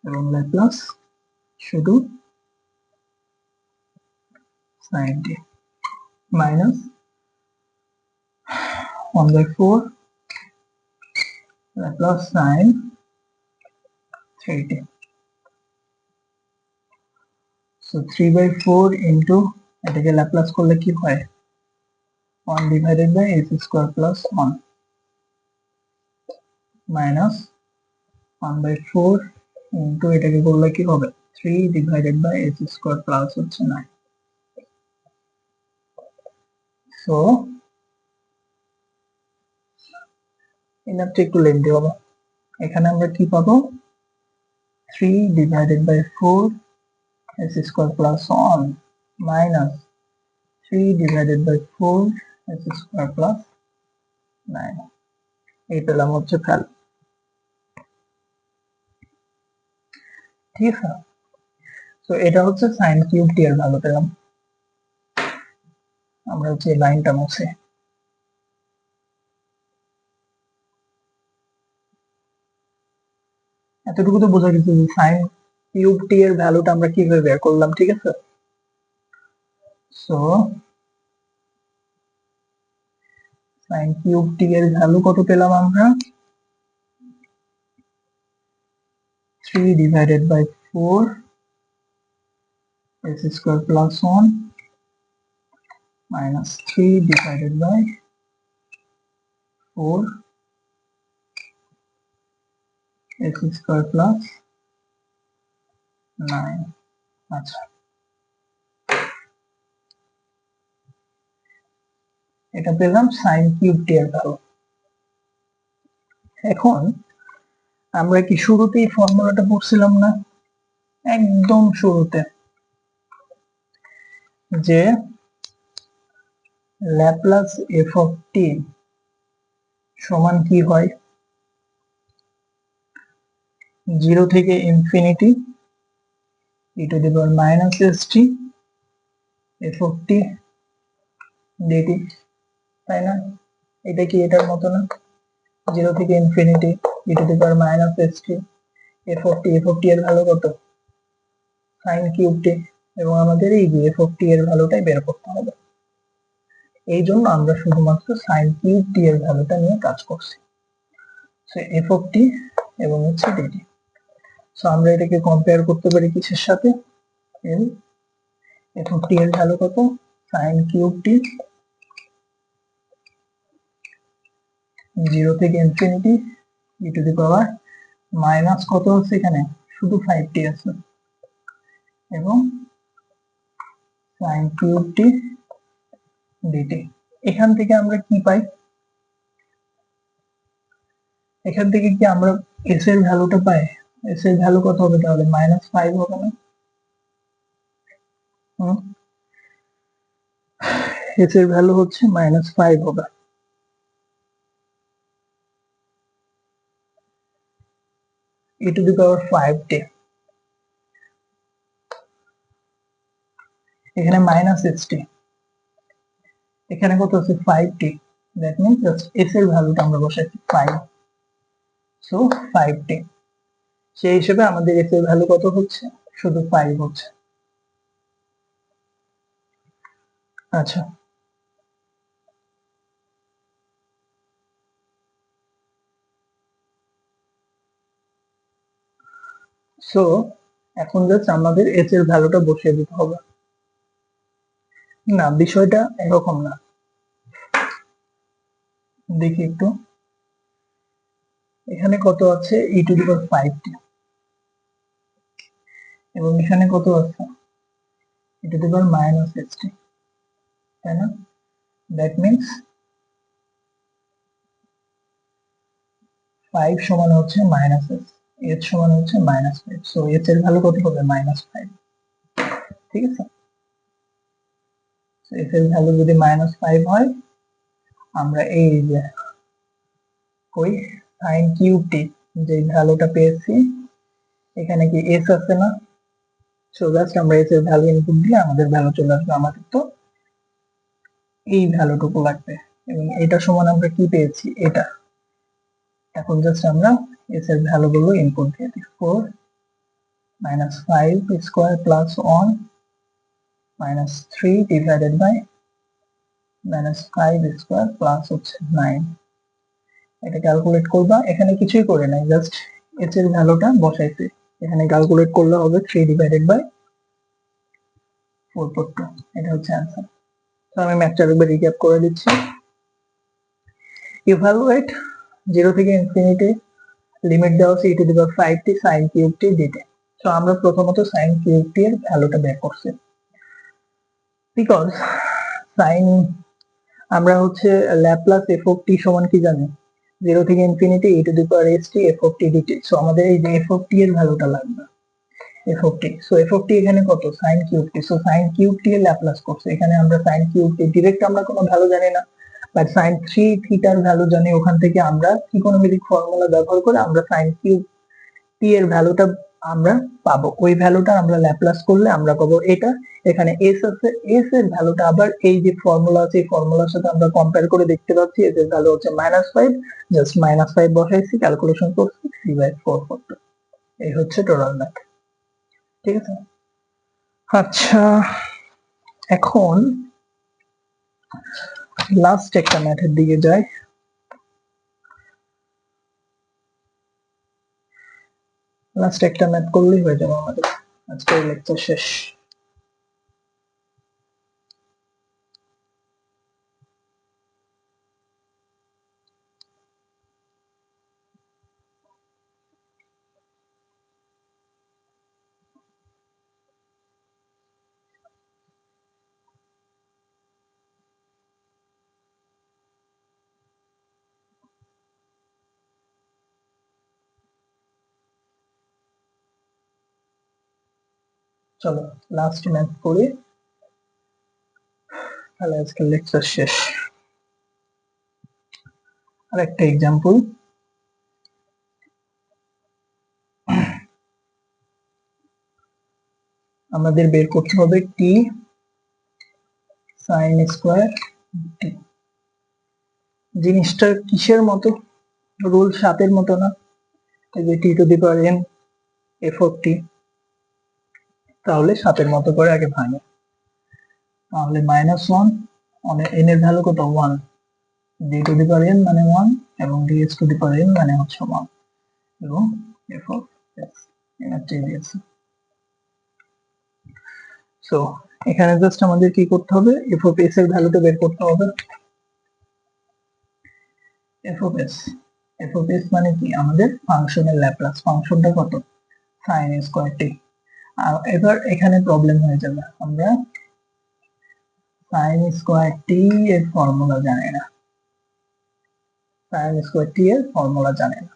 এবং ল্যাপ্লাস শুধু sin t minus 1/4 Laplace sin 3t। So 3/4 into এটাকে ল্যাপ্লাস করলে কি হয়? 1 divided by s square plus 1 minus 1/4 into এটাকে করলে কি হবে? 3 divided by s square plus হচ্ছে 9। সো এনারটা একটু লেন্থি হবে, এখানে আমরা কি পাবো? 3 divided by 4 s square plus 1 minus 3 divided by 4 s square plus 9। এই পেলাম হচ্ছে ভ্যালু। ঠিক আছে, তো এটা হচ্ছে sin কিউব t এর ভ্যালু পেলাম। আমরা হচ্ছে এই লাইনটা মুছে, এতটুকু তো বোঝা গেছে যে sin কিউব টি এর ভ্যালুটা আমরা কিভাবে বের করলাম, ঠিক আছে। সো সাইন কিউব টি এর ভ্যালু কত পেলাম আমরা, 3 divided by 4 s square plus 1 minus 3 divided by 4 s square plus 9। আচ্ছা, এটা পেলাম সাইন কিউব টি এর ভ্যালু। এখন আমরা কি শুরুতেই ফর্মুলাটা পড়ছিলাম না, একদম শুরুতে, যে ল্যাপ্লাস এফ অফ টি সমান কি হয়, 0 থেকে infinity e to the power minus s t F of t dt, তাই না? এটা কি এটার মতো না, 0 থেকে infinity e to the power minus s t F of t এর ভ্যালু কত, সাইন কিউব টি, এবং আমাদের এই যে এফ অফ টি এর ভ্যালুটাই বের করতে হবে। এই জন্য আমরা শুধুমাত্র সাইন কিউব টি এর ভ্যালুটা নিয়ে কাজ করছি। সো এফ অফ টি এবং হচ্ছে ডিটি। সো আমরা এটাকে কম্পেয়ার করতে পারি কিসের সাথে, এফ অফ টি এর ভ্যালু কত, সাইন কিউব টি, 0 থেকে infinity E to the power minus কত আছে, এখানে শুধু 5t আছে, এবং সাইন কিউব টি ডিটি। এখান থেকে আমরা কি পাই, এখান থেকে কি আমরা এস এর ভ্যালুটা পাই, এস এর ভ্যালু কত হবে তাহলে, -5 হবে না, এস এর ভ্যালু হচ্ছে -5 হবে। e to the power 5t, এখানে মাইনাস st, এখানে কত আছে 5t, that means just s এর ভ্যালুটা আমরা বসাইছি 5, সো 5t। সেই হিসেবে আমাদের s এর ভ্যালু কত হচ্ছে, শুধু 5 হচ্ছে। আচ্ছা, সো এখন জাস্ট আমাদের s এর ভ্যালুটা বসিয়ে দিতে হবে। না, বিষয়টা এরকম না, দেখি একটু, এখানে কত আছে e to the power 5t, এবং এখানে কত আছে e to the power minus st, তাই না? দ্যাট মিন্স 5 সমান হচ্ছে মাইনাস s, h সমান হচ্ছে -5, সো h এর ভ্যালু কত হবে, -5, ঠিক আছে। h এর ভ্যালু যদি -5 হয়, আমরা এই যে ওই সাইন কিউব টি যে ভ্যালুটা পেয়েছি, এখানে কি s আছে না, সো জাস্ট আমরা s এর ভ্যালু ইনপুট দিলে আমাদের ভ্যালু চলে আসবে। আমাদের তো এই ভ্যালুটুকু লাগবে, এবং এটা সমান আমরা কি পেয়েছি, এটা। এখন জাস্ট আমরা s এর ভ্যালু গুলো ইনপুট দিয়ে দিই, 4 -5 square plus 1 -3 divided by -5 square plus হচ্ছে 9। এটা ক্যালকুলেট করবা, এখানে কিছুই করে নাই, জাস্ট s এর ভ্যালুটা বসাইছি, এখানে ক্যালকুলেট করলে হবে 3 ডিভাইডেড বাই 4/2, এটা হচ্ছে आंसर। তো আমি ম্যাথটা একবার রিক্যাপ করে দিচ্ছি। ইভালুয়েট 0 থেকে ইনফিনিটি, লিমিট দেওয়া আছে e to the power 5t sin cube t dt। So আমরা প্রথমত sin কিউব t এর ভ্যালুটা বের করছি, বিকজ sin, আমরা হচ্ছে ল্যাপ্লাস f অফ t সমান কি জানি, 0 থেকে infinity e to the power st f of t dt। So আমাদের এই যে f অফ t এর ভ্যালুটা লাগবে, f of t, so f of t এখানে কত, sin cube t, so sin cube t এর ল্যাপ্লাস করছে, এখানে আমরা sin কিউব t ডাইরেক্ট আমরা কোনো ভ্যালু জানি না, বাট sin 3 থিটার ভ্যালু জানি, ওখান থেকে আমরা ত্রিকোণমিতিক ফর্মুলা ব্যবহার করে আমরা sin কিউব t এর ভ্যালুটা আমরা পাবো, ওই ভ্যালুটা আমরা ল্যাপ্লাস করলে আমরা পাবো এটা। এখানে s আছে, s এর ভ্যালুটা আবার এই যে ফর্মুলা আছে, এই ফর্মুলার সাথে আমরা কম্পেয়ার করে দেখতে পাচ্ছি s এর ভ্যালু হচ্ছে -5, জাস্ট -5 বসাইছি, ক্যালকুলেশন করছি, 3/4 এই হচ্ছে টোটাল ম্যাথ। ঠিক আছে। আচ্ছা, এখন লাস্ট একটা ম্যাথের দিকে যাই। লাস্ট একটা ম্যাথ করলেই হয়ে যাবে আমাদের আজকের লেকচার শেষ। চলো লাস্ট ম্যাথ করি, তাহলে আজকের লেকচার শেষ। আর একটা এক্সাম্পল, আমাদের বের করতে হবে টি সাইন স্কোয়ার টি। জিনিসটা কিসের মতো? রুল 7 মতো না? যে t to the power n f of t, তাহলে 7 মতো করে আগে ভাঙে। তাহলে -1 এন এর ভ্যালু কত? 1, D to the power N মানে 1 এবং DS two the power N মানে হচ্ছে 1 এবং এফ অফ এস এনার্জি দিয়েছে। সো এখানে জাস্ট আমাদের কি করতে হবে? এফ অফ এস এর ভ্যালুটা বের করতে হবে। F of S, F of S মানে কি? আমাদের ফাংশনের ল্যাপ্লাস। ফাংশনটা কত? সাইন স্কোয়ার টি। আর এবার এখানে প্রবলেম হয়ে যাবে, আমরা সাইন স্কোয়ার টি এর ফর্মুলা জানি না। সাইন স্কোয়ার টি এর ফর্মুলা জানি না।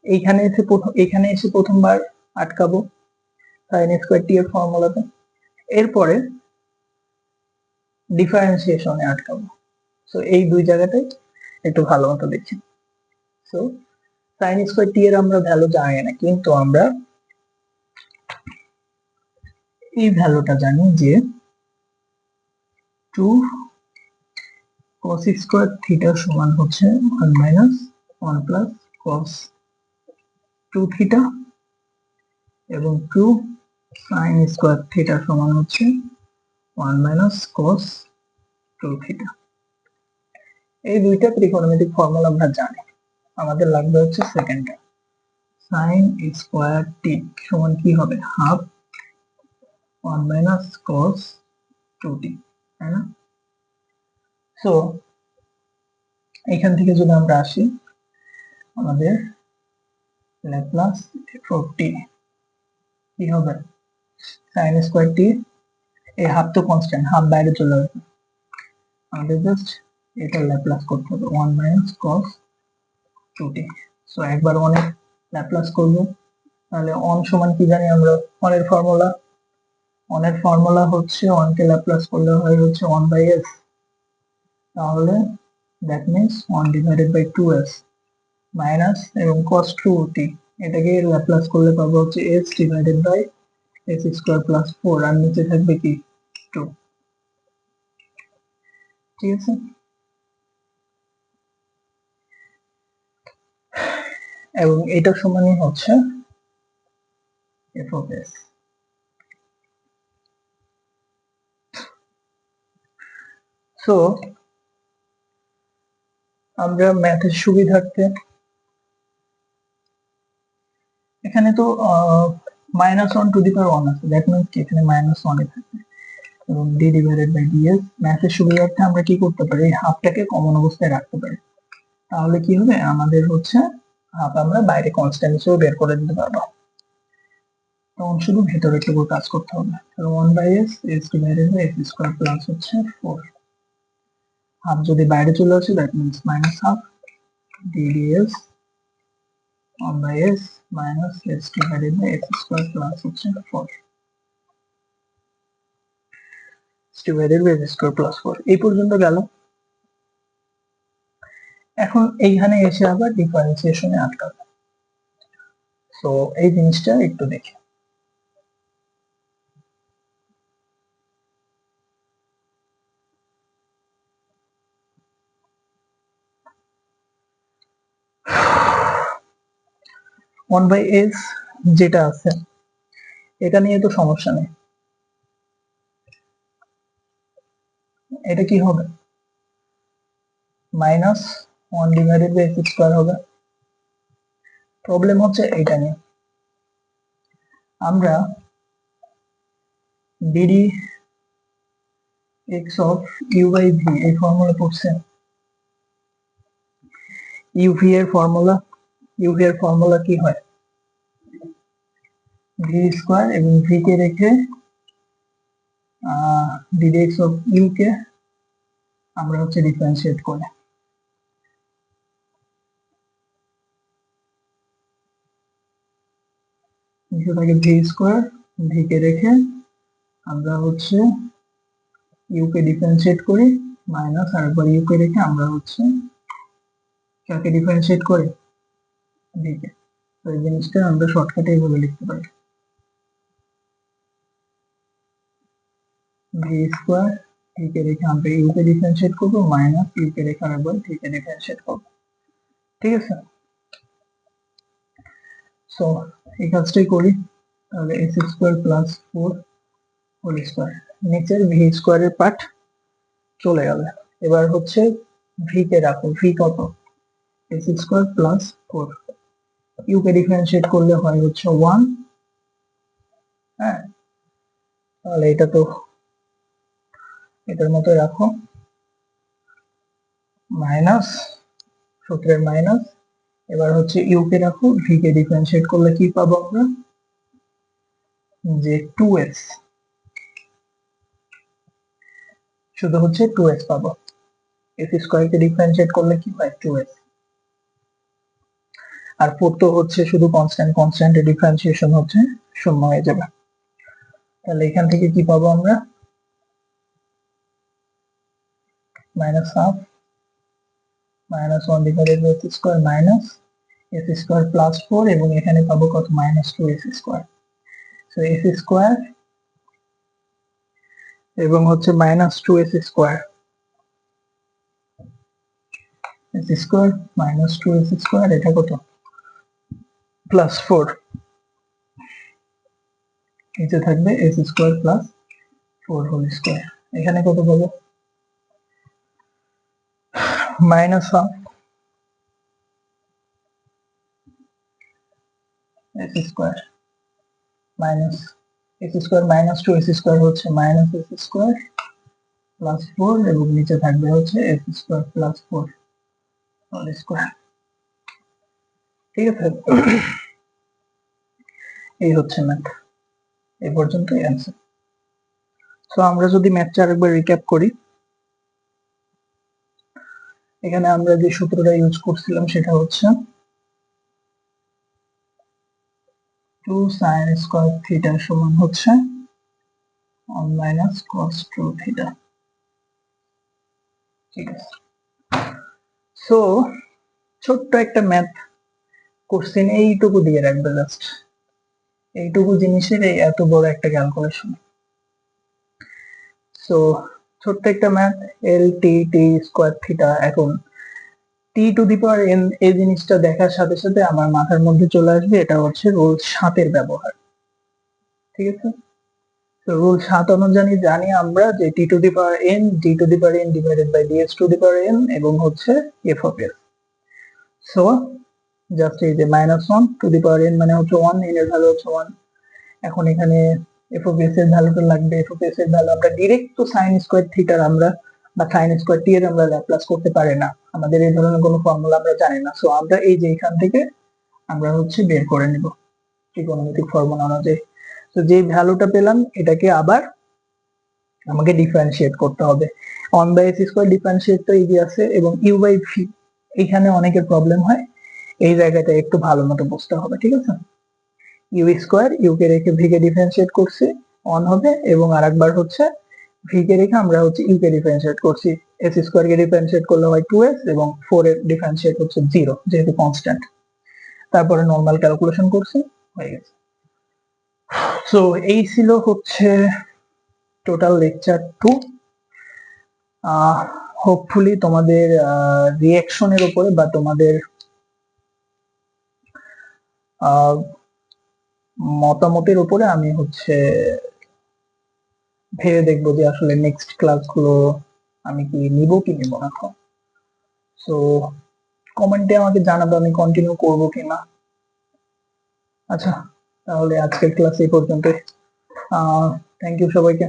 এখানে এসে প্রথমবার আটকাবো সাইন স্কোয়ার টি এর ফর্মুলাতে, এরপরে ডিফারেন্সিয়েশনে আটকাবো। সো এই দুই জায়গাটাই একটু ভালো মতো দেখি। সো সাইন স্কোয়ার টি এর আমরা ভ্যালু জানি না, কিন্তু আমরা এই ভ্যালুটা জানি যে 2 cos স্কোয়ার থিটা সমান হচ্ছে 1 মাইনাস 1 প্লাস cos 2 থিটা এবং 2 sin স্কোয়ার থিটা সমান হচ্ছে 1 মাইনাস cos 2 থিটা। এই দুইটা ত্রিকোণমিতিক ফর্মুলা আমরা জানি, আমাদের লাগবে হচ্ছে সেকেন্ডটা। sin স্কোয়ার টি সমান কি হবে? হাফ 1 মাইনাস cos 2t, তাই না? সো এখান থেকে যদি আমরা আসি, আমাদের ল্যাপ্লাস এফ অফ টি কি হবে? sin স্কোয়ার টি, এই হাফ তো কনস্ট্যান্ট, হাফ বাইরে চলে আসবে, আমাদের জাস্ট এটা ল্যাপ্লাস করতে হবে 1 মাইনাস cos 2t। সো একবার 1 এর ল্যাপ্লাস করব, তাহলে 1 সমান কি জানি আমরা? 1 এর ফর্মুলা, 1 এর ফর্মুলা হচ্ছে 1 কে ল্যাপ্লাস করলে হয় হচ্ছে 1 বাই s, তাহলে that means 1 divided by 2s minus এবং cos 2t, এটাকে ল্যাপ্লাস করলে পাবো হচ্ছে s divided by s square plus 4, আর নিচে থাকবে কি? 2। ঠিক আছে, এবং এটা সমানই হচ্ছে f of s। সো আমরা ম্যাথের সুবিধার্থে এখানে তো -1 টু দি পাওয়ার 1 আছে, দ্যাট মিন্স কি এখানে -1 এ থাকবে এবং d ডিভাইডেড বাই ds। ম্যাথের সুবিধার্থে আমরা কি করতে পারি? এই হাফটাকে কমন অবস্থায় রাখতে পারি, তাহলে কি হবে? আমাদের হচ্ছে হাফ আমরা বাইরে কনস্ট্যান্ট হিসেবে বের করে দিতে পারবো, তখন শুধু ভেতরে টুকু কাজ করতে হবে। 1 by s, s divided by s square plus হচ্ছে 4। হাফ যদি বাইরে চলে আসে, that means minus half d ds 1 by s minus s divided by s square plus হচ্ছে 4 divided by s square plus 4। এই পর্যন্ত গেল। এখন এইখানে এসে আবার ডিফারেন্সিয়েশনে আটকাবে। সো এই জিনিসটা একটু দেখি। ওয়ান বাই এস যেটা আছে, এটা নিয়ে তো সমস্যা নেই। এটা কি হবে? -1/x² হবে। প্রবলেম হচ্ছে এটা নিয়ে। আমরা ডিডি এক্স অফ ইউ/ভি এই ফর্মুলা পড়ছে। ইউভি এর ফর্মুলা কি হয়? ভি স্কোয়ার এবং ভি কে রেখে ডিডি এক্স অফ ইউ কে আমরা হচ্ছে ডিফারেন্সিয়েট করি। থাকে ভি স্কোয়ার, ভি কে রেখে আমরা হচ্ছে ইউ কে ডিফারেন্সিয়েট করি, মাইনাস আরেকবার ইউ কে রেখে আমরা হচ্ছে কাকে ডিফারেন্সিয়েট করি? V K. তো এই জিনিসটা আমরা শর্টকাটে এইভাবে লিখতে পারি, ভি স্কোয়ার ভি কে রেখে আমরা ইউ কে ডিফারেন্সিয়েট করবো, মাইনাস ইউ কে রেখে আরেকবার ভি কে ডিফারেন্সিয়েট করবো। ঠিক আছে, সো এই কাজটাই করি। তাহলে X square plus 4 whole square, নিচের ভি স্কোয়ারের পার্ট চলে গেল। এবার হচ্ছে ভি কে রাখো, ভি কত? এক্স স্কোয়ার প্লাস 4, ইউ কে ডিফারেন্সিয়েট করলে হয় হচ্ছে 1। হ্যাঁ, তাহলে এটা তো এটার মতো রাখো, মাইনাস সূত্রের মাইনাস। এবার হচ্ছে ইউ কে রাখো, ভি কে ডিফারেন্সিয়েট করলে কি পাবো আমরা? যে 2s, শুধু হচ্ছে 2s পাবো। এক্স স্কোয়ার কে ডিফারেন্সিয়েট করলে কি হয়? 2s। আর 4 তো হচ্ছে শুধু কনস্ট্যান্টের ডিফারেন্সিয়েশন হচ্ছে 0 হয়ে যাবে। তাহলে এখান থেকে কি পাবো আমরা? Minus half minus 1 divided by x square minus X square plus 4, এবং এখানে পাবো কত? Minus 2s square. So X square এবং হচ্ছে minus 2s square, X square minus 2s square, এটা কত? প্লাস 4। নিচে থাকবে X square plus 4 whole square. এখানে কত পাবো? Minus half X square minus X square minus 2s square হচ্ছে মাইনাস এক্স স্কোয়ার প্লাস 4, এবং নিচে থাকবে হচ্ছে X square plus 4 whole square. ঠিক আছে, এই হচ্ছে ম্যাথ, এই পর্যন্তই অ্যান্সার। সো আমরা যদি ম্যাথটা আরেকবার রিক্যাপ করি, এখানে আমরা যে সূত্রটা ইউজ করছিলাম সেটা হচ্ছে 2 sin স্কয়ার থিটা সমান হচ্ছে 1 মাইনাস cos 2 থিটা। ঠিক আছে, সো ছোট্ট একটা ম্যাথ কোশ্চেন এইটুকু দিয়ে রাখবে, জাস্ট এইটুকু জিনিসের এই এত বড় একটা ক্যালকুলেশন। সো ছোট্ট একটা ম্যাথ, এল টি টি স্কয়ার থিটা। এখন টি টু দি পাওয়ার এন এই জিনিসটা দেখার সাথে সাথে আমার মাথার মধ্যে চলে আসবে এটা হচ্ছে রুল 7 এর ব্যবহার। ঠিক আছে, তো রুল 7 অনুযায়ী জানি আমরা যে t to the power n d to the power n divided by dx to the power n এবং হচ্ছে F of s. So just এই যে -1 টু দি পাওয়ার এন মানে হচ্ছে 1, এন এর ভ্যালু হচ্ছে 1। এখন এখানে এফ অফ এস এর ভ্যালুটা লাগবে, এফ অফ এস এর ভ্যালু আমরা ডিরেক্ট তো sin স্কয়ার থিটার আমরা বা sin স্কয়ার টি এর আমরা ল্যাপ্লাস করতে পারি না, আমাদের এই ধরনের কোনো ফর্মুলা আমরা জানি না। সো আমরা এই যে এখান থেকে আমরা হচ্ছে বের করে নিব ত্রিকোণমিতিক ফর্মুলা অনুযায়ী। তো যে ভ্যালুটা পেলাম এটাকে আবার আমাকে ডিফারেন্সিয়েট করতে হবে। 1/s স্কয়ার ডিফারেন্সিয়েট তো ইজি আছে, এবং u/v এখানে অনেকের প্রবলেম হয়, এই জায়গাটা একটু ভালো মতো বুঝতে হবে। ঠিক আছে, ইউ স্কয়ার ইউ কে রেখে ভি কে ডিফারেন্সিয়েট করছি 1 হবে, এবং আরেকবার হচ্ছে ভি কে রেখে আমরা হচ্ছে ইউ কে ডিফারেন্সিয়েট করছি, এস স্কয়ার কে ডিফারেন্সিয়েট করলে হয় 2s, এবং 4 এর ডিফারেন্সিয়েট হচ্ছে 0 যেহেতু কনস্ট্যান্ট। তারপরে নরমাল ক্যালকুলেশন করছি, হয়ে গেছে। সো এই ছিল হচ্ছে টোটাল লেকচার 2। হোপফুলি তোমাদের রিঅ্যাকশনের উপরে বা তোমাদের মতামতের উপরে আমি হচ্ছে ভেবে দেখবো যে আসলে নেক্সট ক্লাসগুলো আমি কি নিব কি নিব না। সো কমেন্টে আমাকে জানাবে আমি কন্টিনিউ করবো কিনা। আচ্ছা, তাহলে আজকের ক্লাস এই পর্যন্ত। থ্যাংক ইউ সবাইকে।